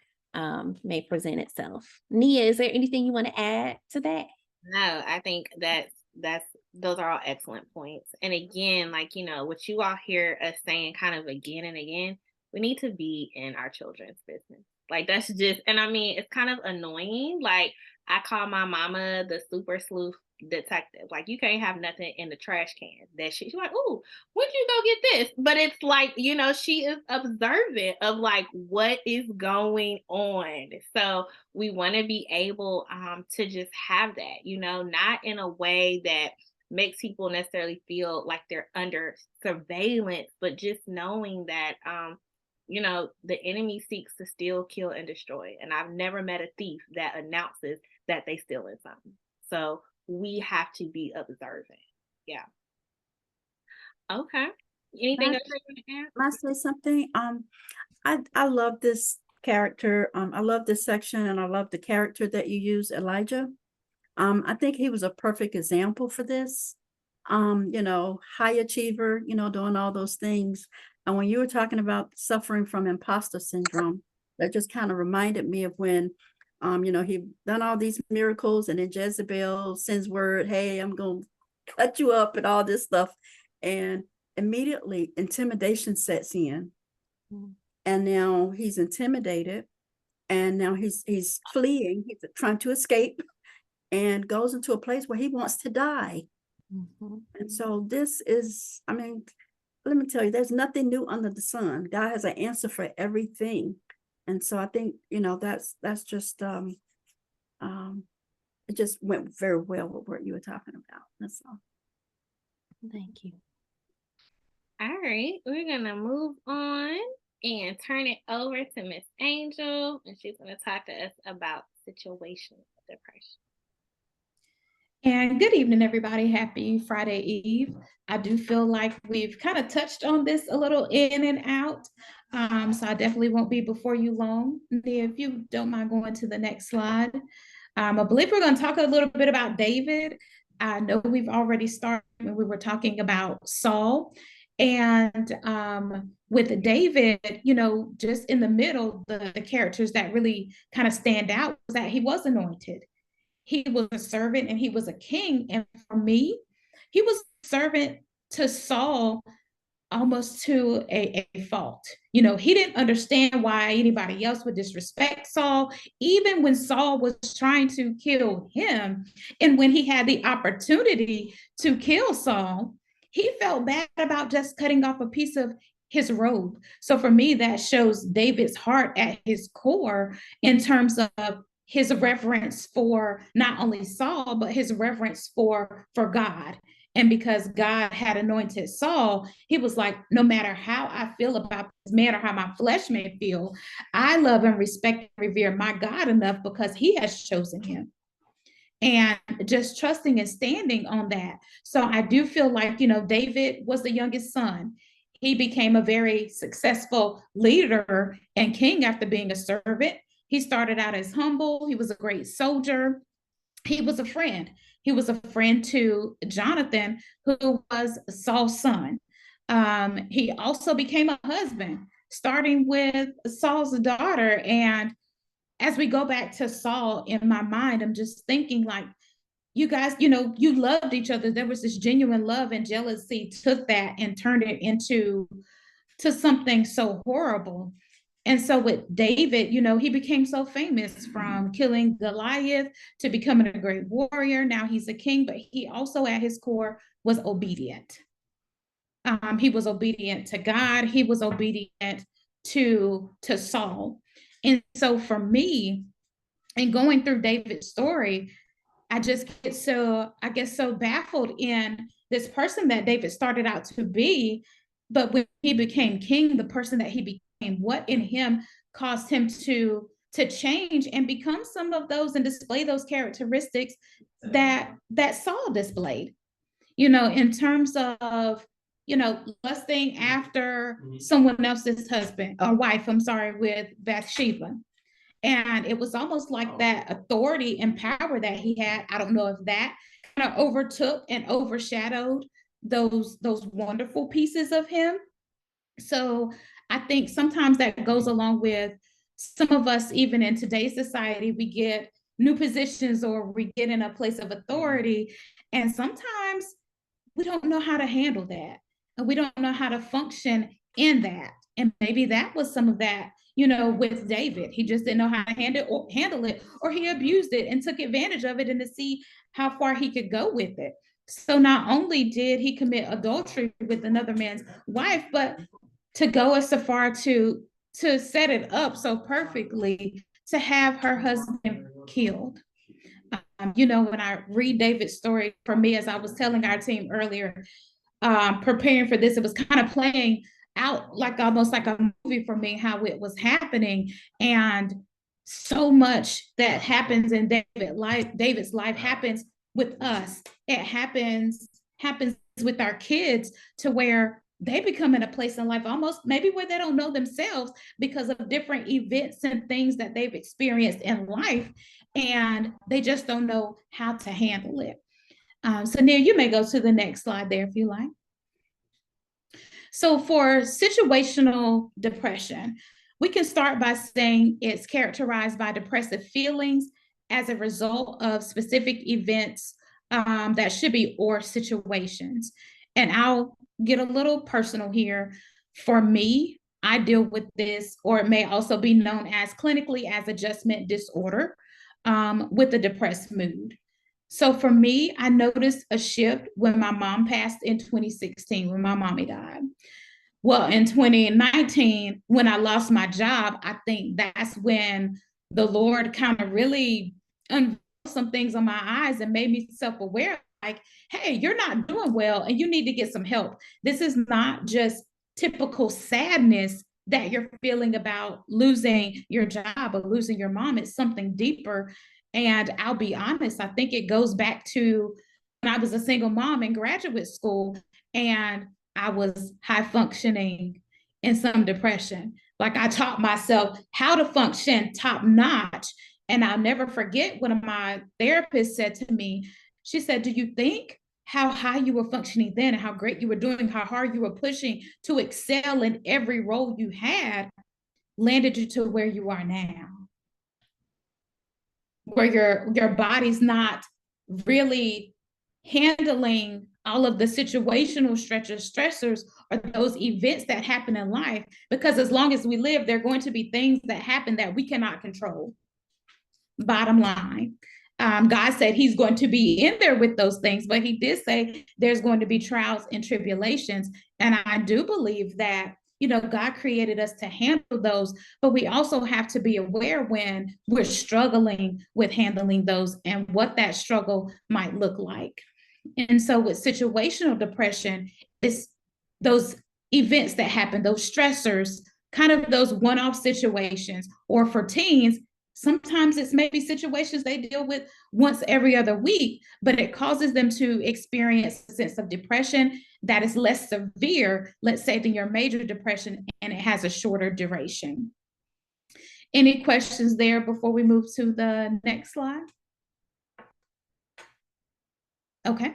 may present itself. Nia, is there anything you want to add to that? No, I think those are all excellent points. And again, what you all hear us saying kind of again and again, we need to be in our children's business. That's just, and I mean, it's kind of annoying. I call my mama the super sleuth detective. You can't have nothing in the trash can. That she's like, "Ooh, when'd you go get this?" But it's she is observant of what is going on. So we want to be able to just have that, not in a way that makes people necessarily feel like they're under surveillance, but just knowing that the enemy seeks to steal, kill, and destroy. And I've never met a thief that announces that they stealing something. So we have to be observant. Yeah. Okay. Anything else you want to add? Can I say something? I love this character. I love this section, and I love the character that you use, Elijah. I think he was a perfect example for this. High achiever, doing all those things. And when you were talking about suffering from imposter syndrome, that just kind of reminded me of when, he done all these miracles, and then Jezebel sends word, "Hey, I'm going to cut you up," and all this stuff. And immediately intimidation sets in. Mm-hmm. And now he's intimidated, and now he's fleeing, he's trying to escape, and goes into a place where he wants to die. Mm-hmm. And so this is, let me tell you, there's nothing new under the sun. God has an answer for everything. And so I think, that's just, it just went very well with what you were talking about. That's all. Thank you. All right, we're going to move on and turn it over to Miss Angel, and she's going to talk to us about situational depression. And good evening, everybody. Happy Friday Eve. I do feel like we've kind of touched on this a little in and out. So I definitely won't be before you long. If you don't mind going to the next slide. I believe we're going to talk a little bit about David. I know we've already started when we were talking about Saul. And with David, just in the middle, the characters that really kind of stand out was that he was anointed. He was a servant and he was a king. And for me, he was a servant to Saul almost to a fault. He didn't understand why anybody else would disrespect Saul, even when Saul was trying to kill him. And when he had the opportunity to kill Saul, he felt bad about just cutting off a piece of his robe. So for me, that shows David's heart at his core in terms of his reverence for not only Saul, but his reverence for God. And because God had anointed Saul, he was like, no matter how I feel about this man or how my flesh may feel, I love and respect and revere my God enough because he has chosen him. And just trusting and standing on that. So I do feel like, David was the youngest son. He became a very successful leader and king after being a servant. He started out as humble. He was a great soldier. He was a friend. He was a friend to Jonathan, who was Saul's son. He also became a husband, starting with Saul's daughter. And as we go back to Saul in my mind, I'm just thinking like, you guys, you loved each other. There was this genuine love, and jealousy took that and turned it into something so horrible. And so with David, he became so famous from killing Goliath to becoming a great warrior. Now he's a king, but he also at his core was obedient. He was obedient to God. He was obedient to Saul. And so for me, and going through David's story, I just get so baffled in this person that David started out to be, but when he became king, the person that he became, what in him caused him to change and become some of those and display those characteristics that Saul displayed, in terms of, lusting after someone else's husband or wife, with Bathsheba. And it was almost like that authority and power that he had. I don't know if that kind of overtook and overshadowed those wonderful pieces of him. So I think sometimes that goes along with some of us, even in today's society, we get new positions or we get in a place of authority. And sometimes we don't know how to handle that. And we don't know how to function in that. And maybe that was some of that, with David. He just didn't know how to handle it, or he abused it and took advantage of it, and to see how far he could go with it. So not only did he commit adultery with another man's wife, but to go as far to set it up so perfectly to have her husband killed. When I read David's story, for me, as I was telling our team earlier, preparing for this, it was kind of playing out like almost like a movie for me, how it was happening. And so much that happens in David's life happens with us. It happens with our kids, to where they become in a place in life almost maybe where they don't know themselves because of different events and things that they've experienced in life, and they just don't know how to handle it. So Neil, you may go to the next slide there if you like. So for situational depression, we can start by saying it's characterized by depressive feelings as a result of specific events that should be or situations. And I'll get a little personal here. For me, I deal with this, or it may also be known as clinically as adjustment disorder, with a depressed mood. So for me, I noticed a shift when my mom passed in 2016, when my mommy died. Well, in 2019, when I lost my job, I think that's when the Lord kind of really unveiled some things on my eyes and made me self-aware, like, hey, you're not doing well and you need to get some help. This is not just typical sadness that you're feeling about losing your job or losing your mom. It's something deeper. And I'll be honest, I think it goes back to when I was a single mom in graduate school and I was high functioning in some depression. Like, I taught myself how to function top notch. And I'll never forget one of my therapists said to me, she said, do you think how high you were functioning then and how great you were doing, how hard you were pushing to excel in every role you had, landed you to where you are now? Where your body's not really handling all of the situational stressors or those events that happen in life, because as long as we live, there are going to be things that happen that we cannot control. Bottom line, God said he's going to be in there with those things, but he did say there's going to be trials and tribulations. And I do believe that God created us to handle those, but we also have to be aware when we're struggling with handling those and what that struggle might look like. And so with situational depression, it's those events that happen, those stressors, kind of those one-off situations. Or for teens, sometimes it's maybe situations they deal with once every other week, but it causes them to experience a sense of depression that is less severe, let's say, than your major depression, and it has a shorter duration. Any questions there before we move to the next slide? Okay.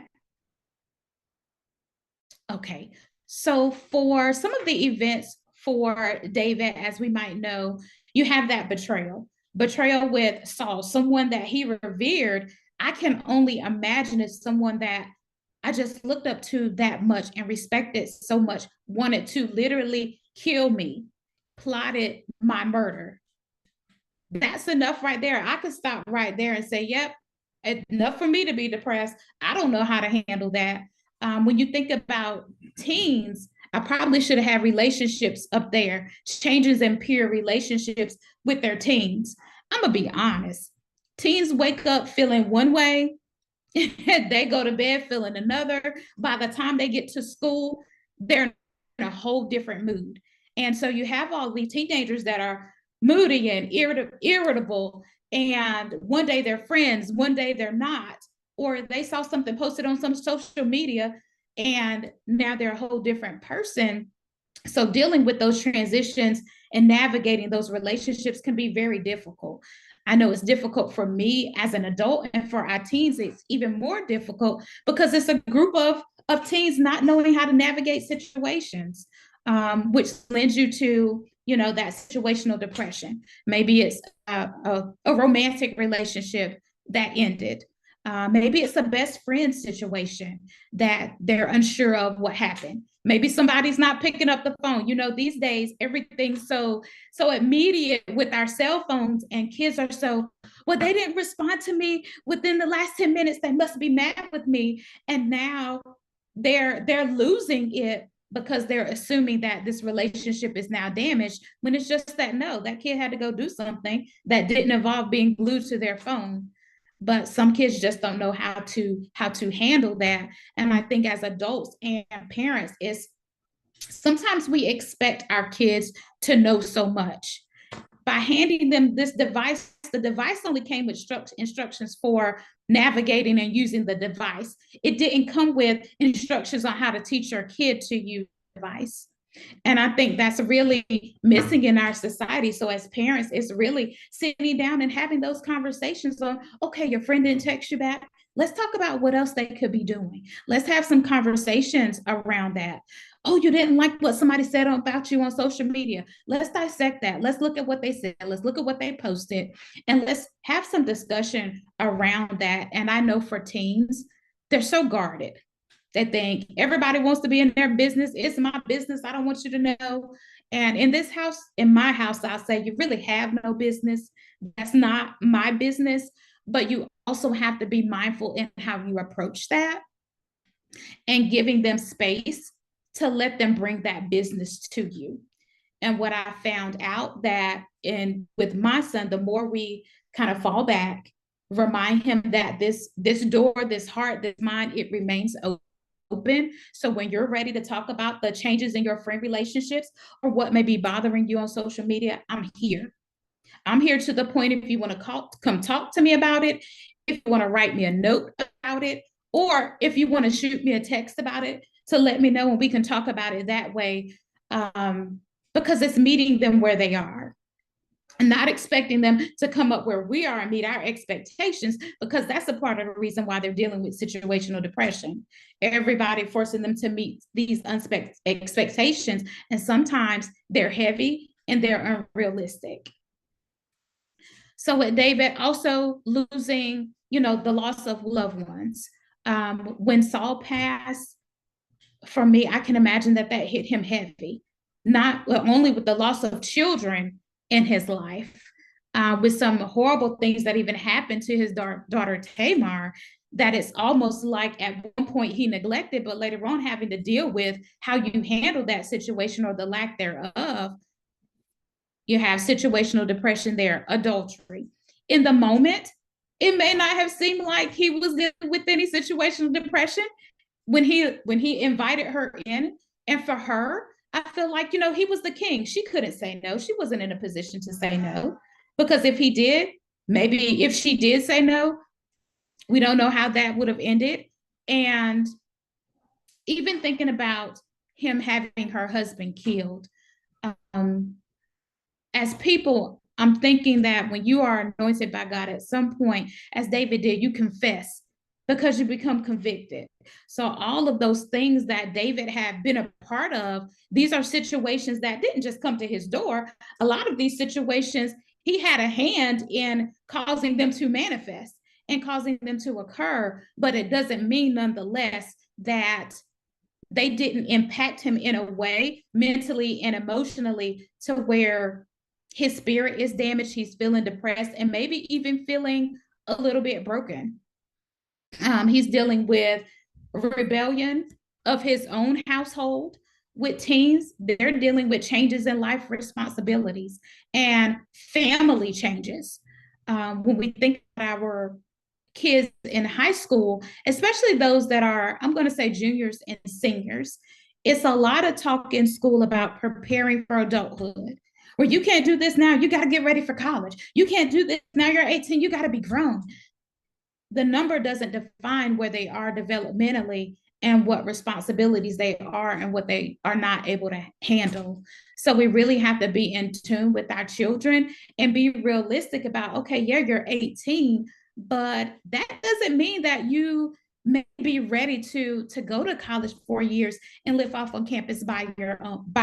Okay. So for some of the events for David, as we might know, you have that betrayal with Saul, someone that he revered. I can only imagine as someone that I just looked up to that much and respected so much, wanted to literally kill me, plotted my murder. That's enough right there. I could stop right there and say, yep, enough for me to be depressed. I don't know how to handle that. When you think about teens, I probably should have had relationships up there, changes in peer relationships with their teens. I'm going to be honest. Teens wake up feeling one way, they go to bed feeling another. By the time they get to school, they're in a whole different mood. And so you have all these teenagers that are moody and irritable, and one day they're friends, one day they're not, or they saw something posted on some social media and now they're a whole different person. So dealing with those transitions and navigating those relationships can be very difficult. I know it's difficult for me as an adult, and for our teens, it's even more difficult because it's a group of teens not knowing how to navigate situations, which lends you to, that situational depression. Maybe it's a romantic relationship that ended. Maybe it's a best friend situation that they're unsure of what happened. Maybe somebody's not picking up the phone. These days, everything's so immediate with our cell phones, and kids are so, well, they didn't respond to me within the last 10 minutes. They must be mad with me. And now they're losing it because they're assuming that this relationship is now damaged, when it's just that, no, that kid had to go do something that didn't involve being glued to their phone. But some kids just don't know how to handle that. And I think as adults and parents, is sometimes we expect our kids to know so much. By handing them this device, the device only came with instructions for navigating and using the device. It didn't come with instructions on how to teach your kid to use the device. And I think that's really missing in our society. So as parents, it's really sitting down and having those conversations on, okay, your friend didn't text you back. Let's talk about what else they could be doing. Let's have some conversations around that. Oh, you didn't like what somebody said about you on social media. Let's dissect that. Let's look at what they said. Let's look at what they posted. And let's have some discussion around that. And I know for teens, they're so guarded. They think everybody wants to be in their business. It's my business. I don't want you to know. And in this house, in my house, I'll say you really have no business. That's not my business. But you also have to be mindful in how you approach that and giving them space to let them bring that business to you. And what I found out that with my son, the more we kind of fall back, remind him that this door, this heart, this mind, it remains open. So when you're ready to talk about the changes in your friend relationships or what may be bothering you on social media, I'm here. I'm here to the point if you want to come talk to me about it, if you want to write me a note about it, or if you want to shoot me a text about it to let me know, and we can talk about it that way, because it's meeting them where they are. And not expecting them to come up where we are and meet our expectations, because that's a part of the reason why they're dealing with situational depression. Everybody forcing them to meet these expectations, and sometimes they're heavy and they're unrealistic. So with David, also losing, the loss of loved ones. When Saul passed, for me, I can imagine that hit him heavy, not only with the loss of children in his life, with some horrible things that even happened to his daughter Tamar. that it's almost like at one point he neglected, but later on having to deal with how you handle that situation or the lack thereof. You have situational depression there, adultery. In the moment, it may not have seemed like he was dealing with any situational depression when he invited her in. And for her, I feel like, he was the king. She couldn't say no. She wasn't in a position to say no, because if he did, maybe if she did say no, we don't know how that would have ended. And even thinking about him having her husband killed, as people, I'm thinking that when you are anointed by God, at some point, as David did, you confess because you become convicted. So all of those things that David had been a part of, these are situations that didn't just come to his door. A lot of these situations, he had a hand in causing them to manifest and causing them to occur, but it doesn't mean nonetheless that they didn't impact him in a way mentally and emotionally to where his spirit is damaged, he's feeling depressed, and maybe even feeling a little bit broken. He's dealing with rebellion of his own household. With teens, they're dealing with changes in life responsibilities and family changes. When we think about our kids in high school, especially those that are, I'm going to say juniors and seniors, it's a lot of talk in school about preparing for adulthood. Where you can't do this now, you got to get ready for college. You can't do this now, you're 18, you got to be grown. The number doesn't define where they are developmentally and what responsibilities they are and what they are not able to handle. So we really have to be in tune with our children and be realistic about, okay, yeah, you're 18, but that doesn't mean that you may be ready to go to college 4 years and live off on campus by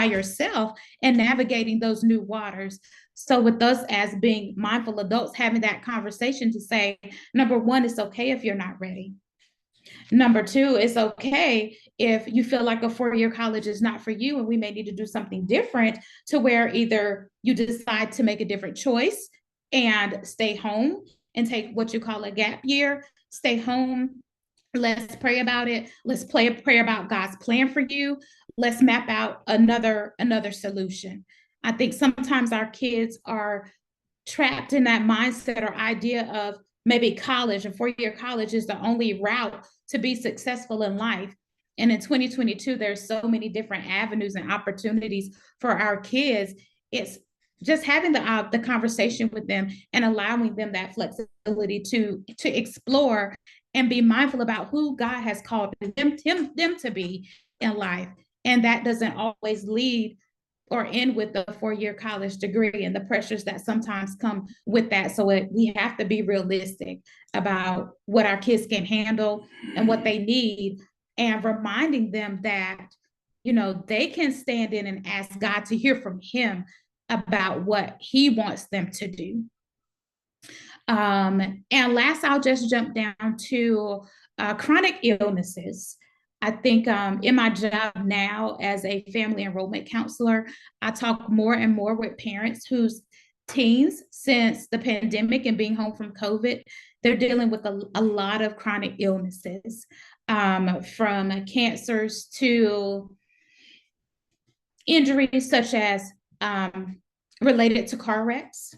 yourself and navigating those new waters. So with us as being mindful adults, having that conversation to say, number one, it's okay if you're not ready. Number two, it's okay if you feel like a 4-year college is not for you, and we may need to do something different to where either you decide to make a different choice and stay home and take what you call a gap year, stay home. Let's pray about it. Let's pray about God's plan for you. Let's map out another solution. I think sometimes our kids are trapped in that mindset or idea of maybe college, a 4-year college is the only route to be successful in life. And in 2022, there's so many different avenues and opportunities for our kids. It's just having the conversation with them and allowing them that flexibility to explore and be mindful about who God has called them to be in life. And that doesn't always lead or end with a 4-year college degree and the pressures that sometimes come with that. So we have to be realistic about what our kids can handle and what they need, and reminding them that, they can stand in and ask God to hear from him about what he wants them to do. And last, I'll just jump down to chronic illnesses. I think in my job now as a family enrollment counselor, I talk more and more with parents whose teens, since the pandemic and being home from COVID, they're dealing with a lot of chronic illnesses, from cancers to injuries such as related to car wrecks.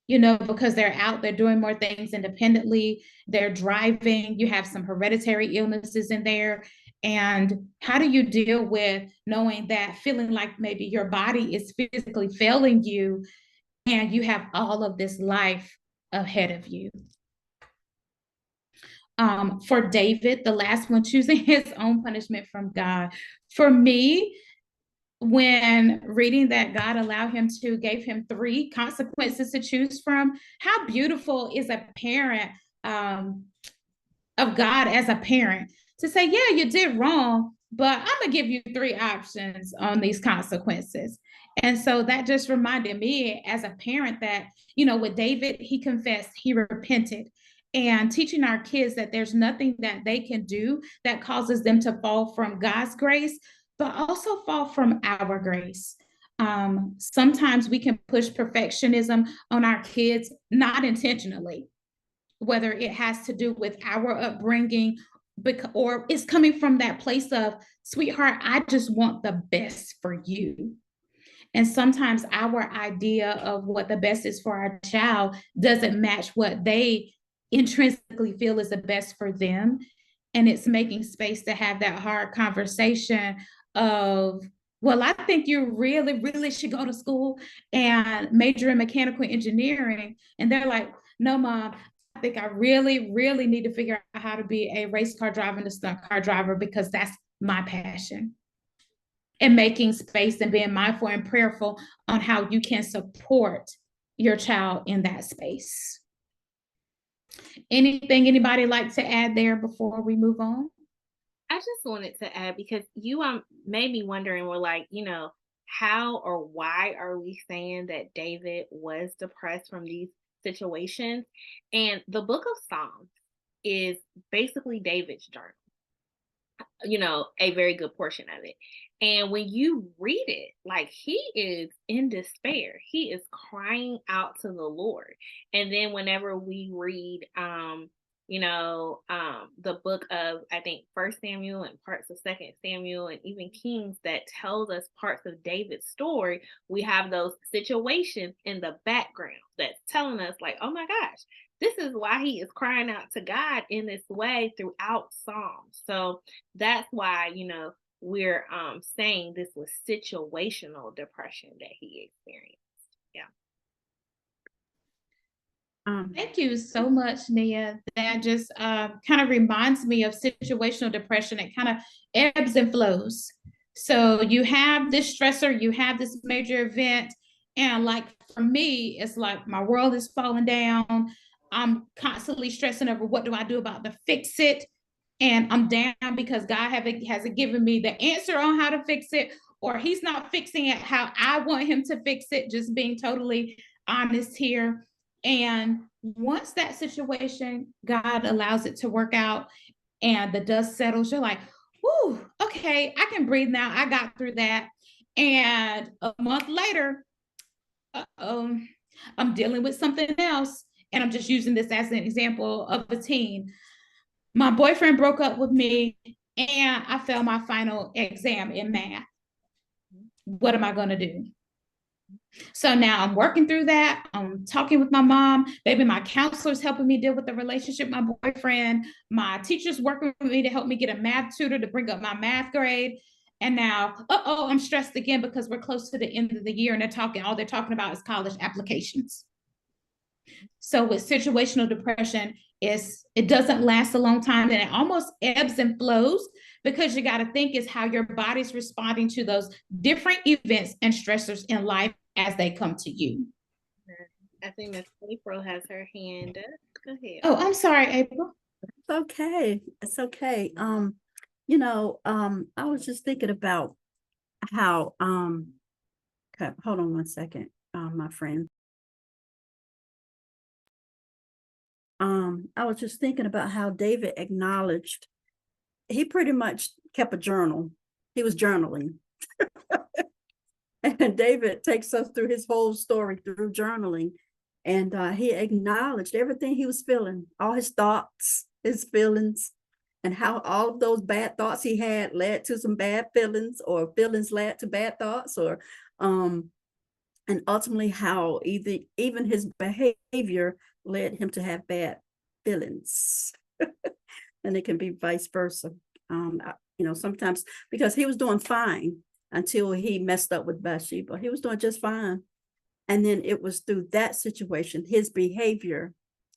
Because they're out, they're doing more things independently, they're driving, you have some hereditary illnesses in there. And how do you deal with knowing that, feeling like maybe your body is physically failing you and you have all of this life ahead of you? For David, the last one, choosing his own punishment from God. For me, when reading that God gave him 3 consequences to choose from, how beautiful is a parent of God as a parent to say, yeah, you did wrong, but I'm gonna give you 3 options on these consequences. And so that just reminded me as a parent that, with David, he confessed, he repented, and teaching our kids that there's nothing that they can do that causes them to fall from God's grace, but also fall from our grace. Sometimes we can push perfectionism on our kids, not intentionally. whether it has to do with our upbringing, or it's coming from that place of, sweetheart, I just want the best for you. And sometimes our idea of what the best is for our child doesn't match what they intrinsically feel is the best for them. And it's making space to have that hard conversation of, well, I think you really, really should go to school and major in mechanical engineering. And they're like, no, Mom, I think I really, really need to figure out how to be a race car driver and a stunt car driver because that's my passion. And making space and being mindful and prayerful on how you can support your child in that space. Anything anybody like to add there before we move on? I just wanted to add, because you made me wondering, we're like, how or why are we saying that David was depressed from these situations? And the book of Psalms is basically David's journal, a very good portion of it. And when you read it, like, he is in despair. He is crying out to the Lord. And then whenever we read, the book of, I think, 1 Samuel and parts of 2 Samuel and even Kings that tells us parts of David's story, we have those situations in the background that's telling us, like, oh my gosh, this is why he is crying out to God in this way throughout Psalms. So that's why, we're saying this was situational depression that he experienced. Yeah. Thank you so much, Nia. That just kind of reminds me of situational depression. It kind of ebbs and flows. So you have this stressor, you have this major event, and like for me, it's like my world is falling down. I'm constantly stressing over what do I do about to fix it. And I'm down because God hasn't given me the answer on how to fix it, or he's not fixing it how I want him to fix it, just being totally honest here. And once that situation, God allows it to work out and the dust settles, you're like, whoo, okay, I can breathe now. I got through that. And a month later, I'm dealing with something else. And I'm just using this as an example of a teen. My boyfriend broke up with me and I failed my final exam in math. What am I going to do? So now I'm working through that. I'm talking with my mom. Maybe my counselor's helping me deal with the relationship with my boyfriend. My teacher's working with me to help me get a math tutor to bring up my math grade. And now, I'm stressed again because we're close to the end of the year and all they're talking about is college applications. So with situational depression, it doesn't last a long time and it almost ebbs and flows because you got to think is how your body's responding to those different events and stressors in life as they come to you. I think Miss April has her hand up. Go ahead. Oh, I'm sorry, April. It's okay. It's okay. I was just thinking about how okay, hold on one second, my friend. I was just thinking about how David acknowledged, he pretty much kept a journal. He was journaling. And David takes us through his whole story through journaling. And he acknowledged everything he was feeling, all his thoughts, his feelings, and how all of those bad thoughts he had led to some bad feelings, or feelings led to bad thoughts, or and ultimately how even his behavior led him to have bad feelings. And it can be vice versa. Sometimes, because he was doing fine until he messed up with Bathsheba. He was doing just fine. And then it was through that situation, his behavior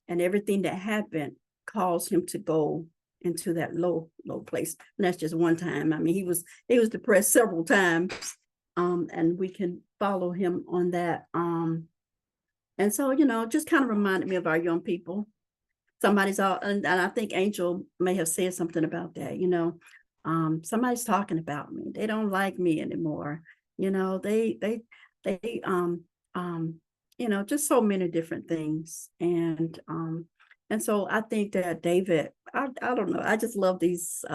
and everything that happened caused him to go into that low place. And that's just one time. I mean, he was depressed several times. And we can follow him on that. And so, just kind of reminded me of our young people. Somebody's out, and I think Angel may have said something about that, somebody's talking about me. They don't like me anymore. They just so many different things. And so I think that David, I don't know, I just love these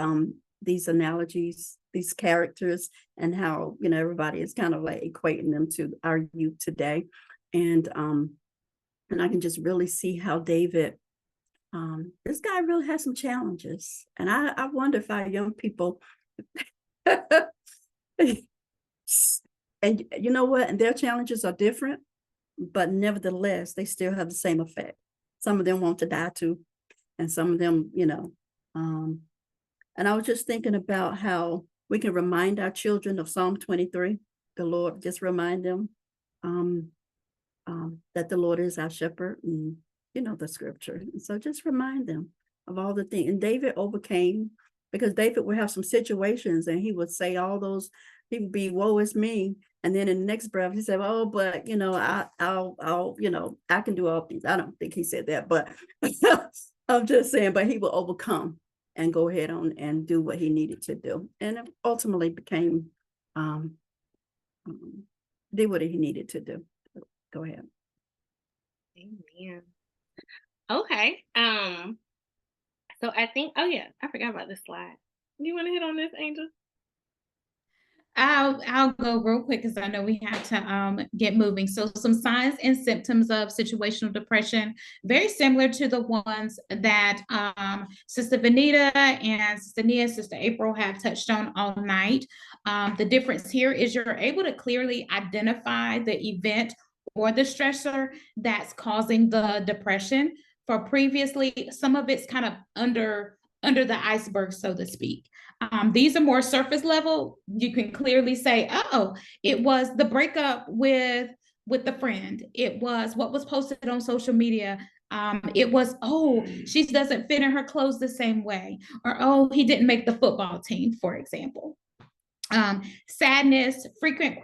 analogies, these characters, and how, everybody is kind of like equating them to our youth today. And I can just really see how David this guy really has some challenges. And I wonder if our young people, and you know what, and their challenges are different, but nevertheless, they still have the same effect. Some of them want to die too, and some of them, and I was just thinking about how we can remind our children of Psalm 23. The Lord, just remind them that the Lord is our shepherd, and the scripture. And so just remind them of all the things. And David overcame, because David would have some situations and he would say all those, he would be, woe is me. And then in the next breath, he said, oh, but I'll I can do all things. I don't think he said that, but I'm just saying, but he will overcome and go ahead on and do what he needed to do. And it ultimately became, did what he needed to do. Go ahead. Amen. Okay. So I think, oh yeah, I forgot about this slide. Do you want to hit on this, Angel? I'll go real quick because I know we have to get moving. So some signs and symptoms of situational depression, very similar to the ones that Sister Vanita and Sister Nia, Sister April have touched on all night. The difference here is you're able to clearly identify the event or the stressor that's causing the depression. For previously, some of it's kind of under the iceberg, so to speak. These are more surface level. You can clearly say, oh, it was the breakup with the friend. It was what was posted on social media. It was, oh, she doesn't fit in her clothes the same way. Or, oh, he didn't make the football team, for example. Sadness, frequent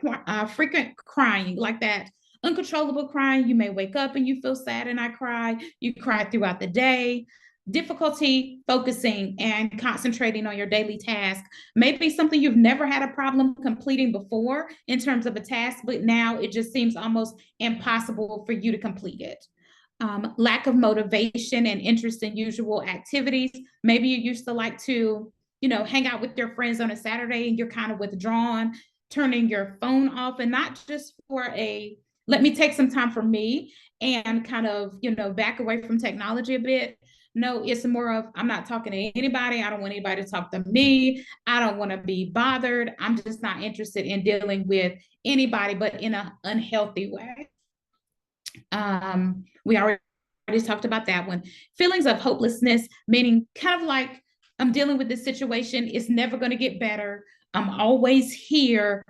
crying, like that uncontrollable crying. You may wake up and you feel sad and I cry. You cry throughout the day. Difficulty focusing and concentrating on your daily task. Maybe something you've never had a problem completing before in terms of a task, but now it just seems almost impossible for you to complete it. Lack of motivation and interest in usual activities. Maybe you used to like to, hang out with your friends on a Saturday and you're kind of withdrawn, turning your phone off, and not just for let me take some time for me and kind of, back away from technology a bit. No, it's more of, I'm not talking to anybody. I don't want anybody to talk to me. I don't want to be bothered. I'm just not interested in dealing with anybody, but in an unhealthy way. We already talked about that one. Feelings of hopelessness, meaning kind of like, I'm dealing with this situation. It's never going to get better. I'm always here,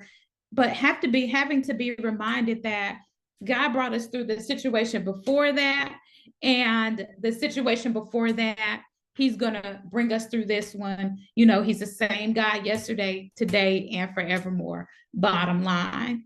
but having to be reminded that God brought us through the situation before that, and the situation before that, he's going to bring us through this one. He's the same God yesterday, today, and forevermore. Bottom line.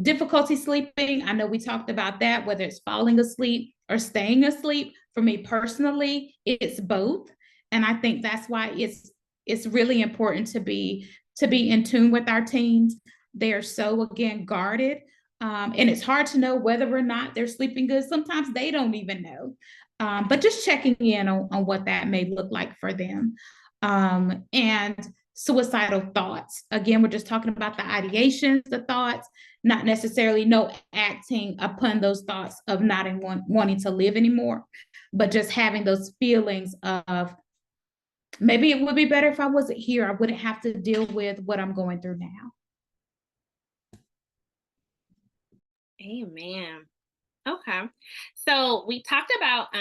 Difficulty sleeping. I know we talked about that, whether it's falling asleep or staying asleep. For me personally, it's both. And I think that's why it's really important to be in tune with our teens. They are so, again, guarded. And it's hard to know whether or not they're sleeping good. Sometimes they don't even know. But just checking in on what that may look like for them. And suicidal thoughts. Again, we're just talking about the ideations, the thoughts, not necessarily no acting upon those thoughts of not wanting to live anymore, but just having those feelings of, maybe it would be better if I wasn't here. I wouldn't have to deal with what I'm going through now. Amen. Okay. So we talked about,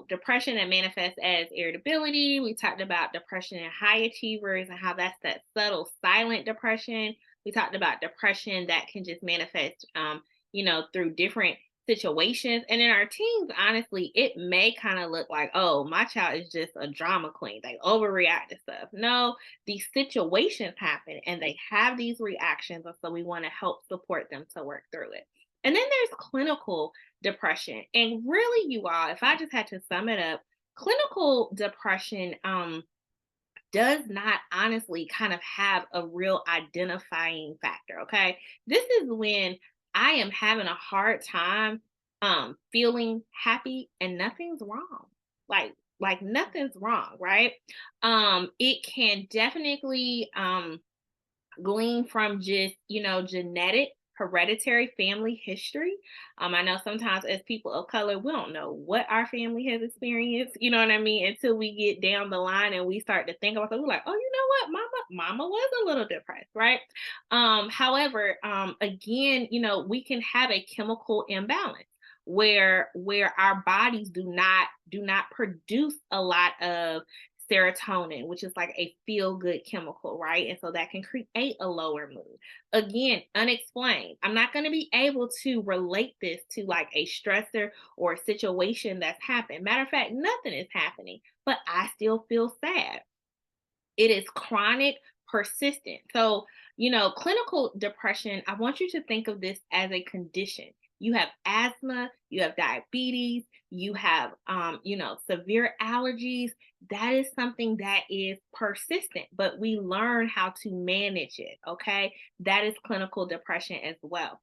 depression that manifests as irritability. We talked about depression in high achievers and how that's that subtle, silent depression. We talked about depression that can just manifest, through different situations. And in our teens, honestly, it may kind of look like, oh, my child is just a drama queen. They overreact to stuff. No, these situations happen and they have these reactions. And so we want to help support them to work through it. And then there's clinical depression. And really, you all, if I just had to sum it up, clinical depression does not honestly kind of have a real identifying factor. Okay. This is when I am having a hard time feeling happy and nothing's wrong. Like nothing's wrong, right? It can definitely glean from just, genetic hereditary family history. I know sometimes as people of color, we don't know what our family has experienced, you know what I mean, until we get down the line and we start to think about it. We're like, oh, you know what, mama was a little depressed, right? However, again, you know, we can have a chemical imbalance where our bodies do not produce a lot of serotonin, which is like a feel-good chemical, right? And so that can create a lower mood. Again, unexplained. I'm not going to be able to relate this to like a stressor or a situation that's happened. Matter of fact, nothing is happening, but I still feel sad. It is chronic, persistent. So, you know, clinical depression, I want you to think of this as a condition. You have asthma, you have diabetes, you have, you know, severe allergies. That is something that is persistent, but we learn how to manage it. Okay. That is clinical depression as well.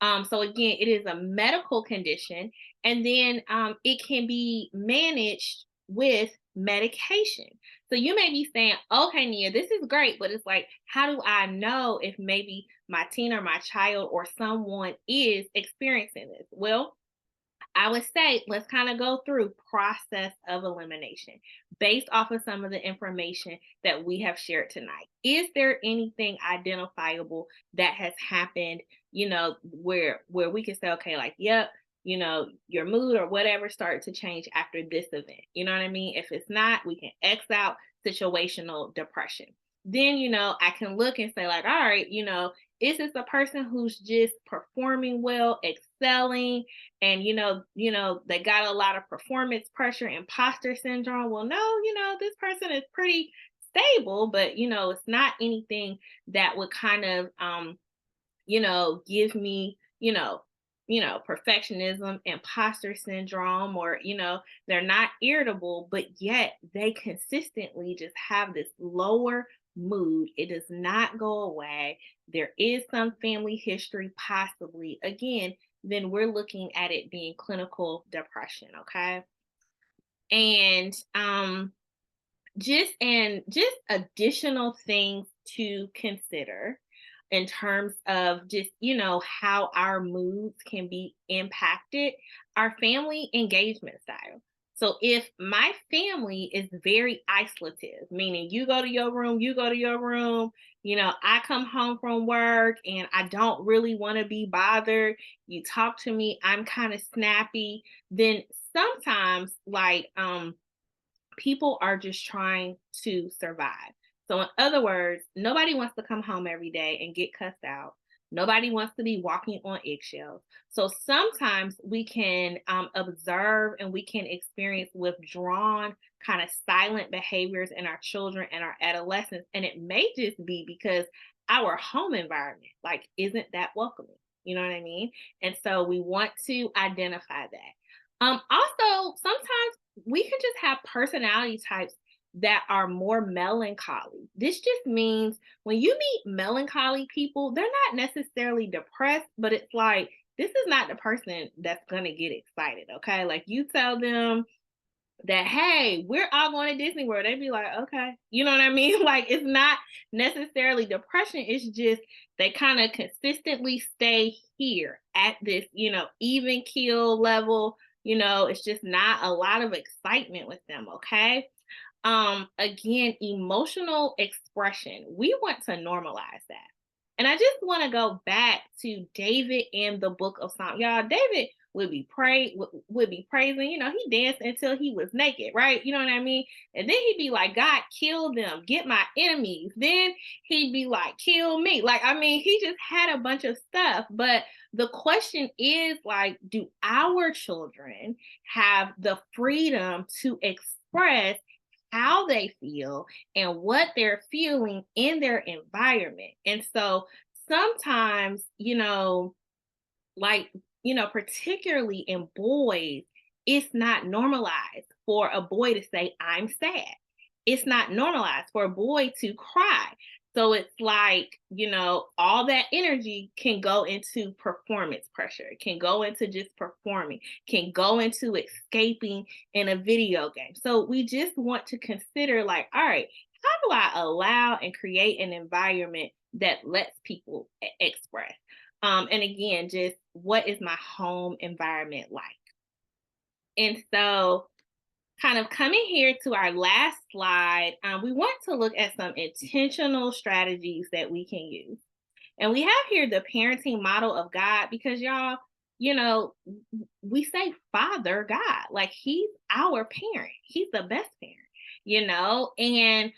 So again, it is a medical condition, and then it can be managed with medication. So you may be saying, okay, Nia, this is great, but it's like, how do I know if maybe my teen or my child or someone is experiencing this? Well, I would say let's kind of go through process of elimination based off of some of the information that we have shared tonight. Is there anything identifiable that has happened, you know, where we can say, okay, like, yep, you know, your mood or whatever started to change after this event. You know what I mean? If it's not, we can X out situational depression. Then, you know, I can look and say like, all right, you know, is this a person who's just performing well, excelling, and you know, they got a lot of performance pressure, imposter syndrome? Well, no, you know, this person is pretty stable, but you know, it's not anything that would kind of you know, give me, you know, perfectionism, imposter syndrome, or, you know, they're not irritable, but yet they consistently just have this lower mood. It does not go away. There is some family history, possibly. Again, then we're looking at it being clinical depression, okay? And just additional things to consider in terms of just, you know, how our moods can be impacted, our family engagement style. So if my family is very isolative, meaning you go to your room, you know, I come home from work and I don't really want to be bothered, you talk to me, I'm kind of snappy, then sometimes like people are just trying to survive. So in other words, nobody wants to come home every day and get cussed out. Nobody wants to be walking on eggshells. So sometimes we can observe and we can experience withdrawn, kind of silent behaviors in our children and our adolescents. And it may just be because our home environment, like, isn't that welcoming. You know what I mean? And so we want to identify that. Also, sometimes we can just have personality types that are more melancholy. This just means when you meet melancholy people, they're not necessarily depressed, but it's like, this is not the person that's going to get excited. Okay. Like you tell them that, hey, we're all going to Disney World. They'd be like, okay. You know what I mean? Like, it's not necessarily depression. It's just they kind of consistently stay here at this, you know, even keel level. You know, it's just not a lot of excitement with them. Okay. Again, emotional expression. We want to normalize that. And I just want to go back to David in the book of Psalms. Y'all, David would be praising, you know, he danced until he was naked, right? You know what I mean? And then he'd be like, God, kill them, get my enemies. Then he'd be like, kill me. Like, I mean, he just had a bunch of stuff. But the question is, like, do our children have the freedom to express how they feel and what they're feeling in their environment? And so sometimes, you know, like, you know, particularly in boys, it's not normalized for a boy to say, I'm sad. It's not normalized for a boy to cry. So it's like, you know, all that energy can go into performance pressure, can go into just performing, can go into escaping in a video game. So we just want to consider, like, all right, how do I allow and create an environment that lets people express? And again, just what is my home environment like? And so kind of coming here to our last slide, we want to look at some intentional strategies that we can use. And we have here the parenting model of God, because y'all, you know, we say Father God, like he's our parent. He's the best parent, you know, and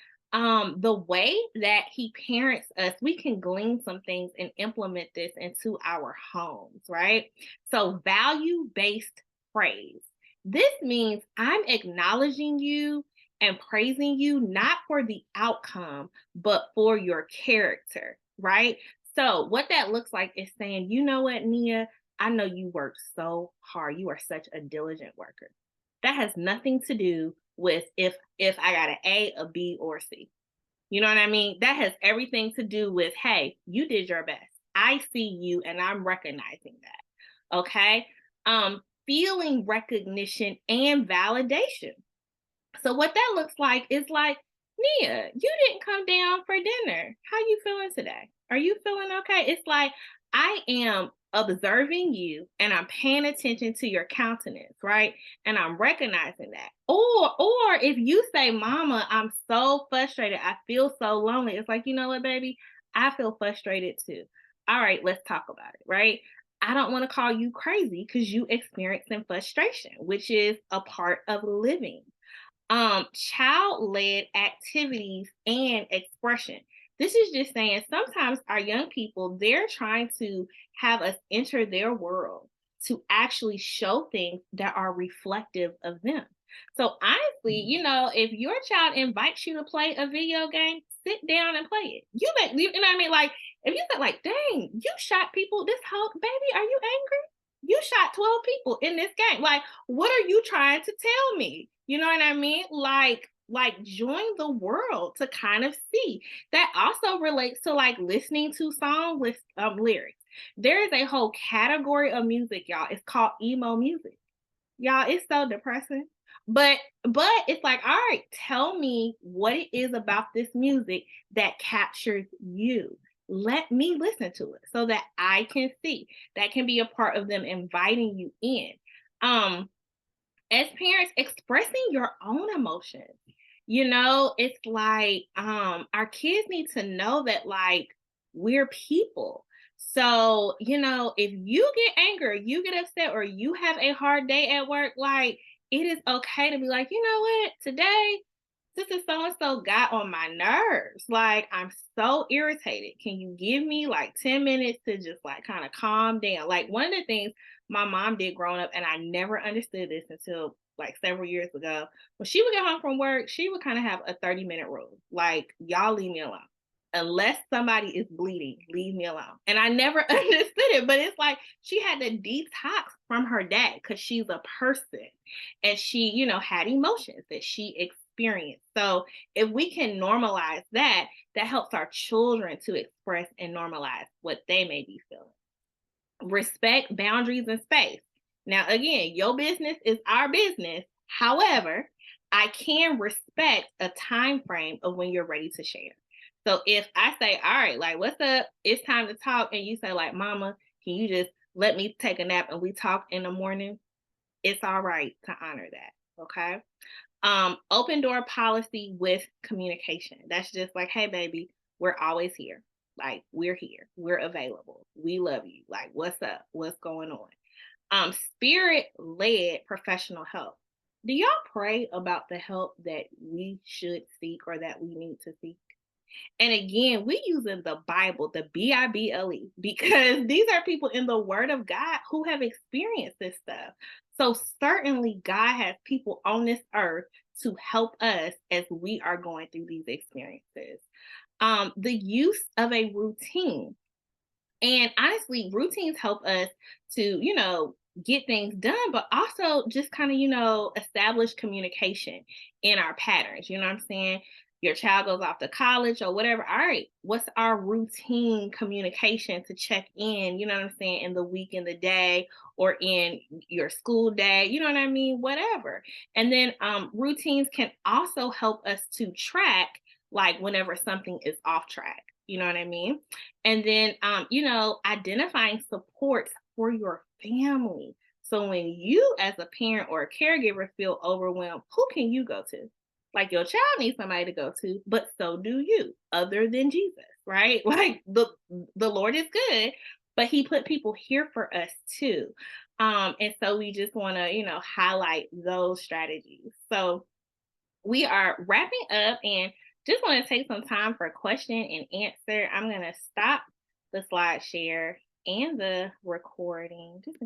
the way that he parents us, we can glean some things and implement this into our homes, right? So value-based praise. This means I'm acknowledging you and praising you, not for the outcome, but for your character, right? So what that looks like is saying, you know what, Nia, I know you work so hard. You are such a diligent worker. That has nothing to do with if I got an A, a B, or a C. You know what I mean? That has everything to do with, hey, you did your best. I see you and I'm recognizing that. Okay. Feeling recognition and validation. So what that looks like is like, Nia, you didn't come down for dinner. How you feeling today? Are you feeling okay? It's like, I am observing you and I'm paying attention to your countenance, right? And I'm recognizing that. Or if you say, Mama, I'm so frustrated, I feel so lonely. It's like, you know what, baby? I feel frustrated too. All right, let's talk about it, right? I don't want to call you crazy because you experiencing frustration, which is a part of living. Child-led activities and expression. This is just saying sometimes our young people, they're trying to have us enter their world to actually show things that are reflective of them. So honestly, you know, if your child invites you to play a video game, sit down and play it. You know what I mean? Like, if you think like, dang, you shot people this whole, baby, are you angry? You shot 12 people in this game. Like, what are you trying to tell me? You know what I mean? Like join the world to kind of see. That also relates to like listening to song with lyrics. There is a whole category of music, y'all. It's called emo music. Y'all, it's so depressing. But it's like, all right, tell me what it is about this music that captures you. Let me listen to it so that I can see. That can be a part of them inviting you in. As parents, expressing your own emotions. You know, it's like our kids need to know that like we're people. So, you know, if you get angry, you get upset, or you have a hard day at work, like it is okay to be like, you know what, today, Sister so-and-so got on my nerves. Like, I'm so irritated. Can you give me like 10 minutes to just like kind of calm down? Like, one of the things my mom did growing up, and I never understood this until like several years ago, when she would get home from work, she would kind of have a 30-minute rule. Like, y'all leave me alone. Unless somebody is bleeding, leave me alone. And I never understood it, but it's like she had to detox from her dad because she's a person and she, you know, had emotions that she experienced. So if we can normalize that, that helps our children to express and normalize what they may be feeling. Respect boundaries and space. Now, again, your business is our business. However, I can respect a time frame of when you're ready to share. So if I say, all right, like, what's up? It's time to talk. And you say, like, Mama, can you just let me take a nap and we talk in the morning? It's all right to honor that. Okay. Open door policy with communication. That's just like, hey, baby, we're always here. Like, we're here. We're available. We love you. Like, what's up? What's going on? Spirit-led professional help. Do y'all pray about the help that we should seek or that we need to seek? And again, we using the Bible, the Bible, because these are people in the Word of God who have experienced this stuff. So certainly God has people on this earth to help us as we are going through these experiences. The use of a routine. And honestly, routines help us to, you know, get things done, but also just kind of, you know, establish communication in our patterns. You know what I'm saying? Your child goes off to college or whatever. All right, what's our routine communication to check in, you know what I'm saying, in the week, in the day, or in your school day, you know what I mean? Whatever. And then routines can also help us to track, like, whenever something is off track. You know what I mean? And then, identifying supports for your family. So when you as a parent or a caregiver feel overwhelmed, who can you go to? Like your child needs somebody to go to, but so do you, other than Jesus, right? Like the Lord is good, but he put people here for us too. And so we just want to, highlight those strategies. So we are wrapping up and just want to take some time for question and answer. I'm going to stop the slide share and the recording. Just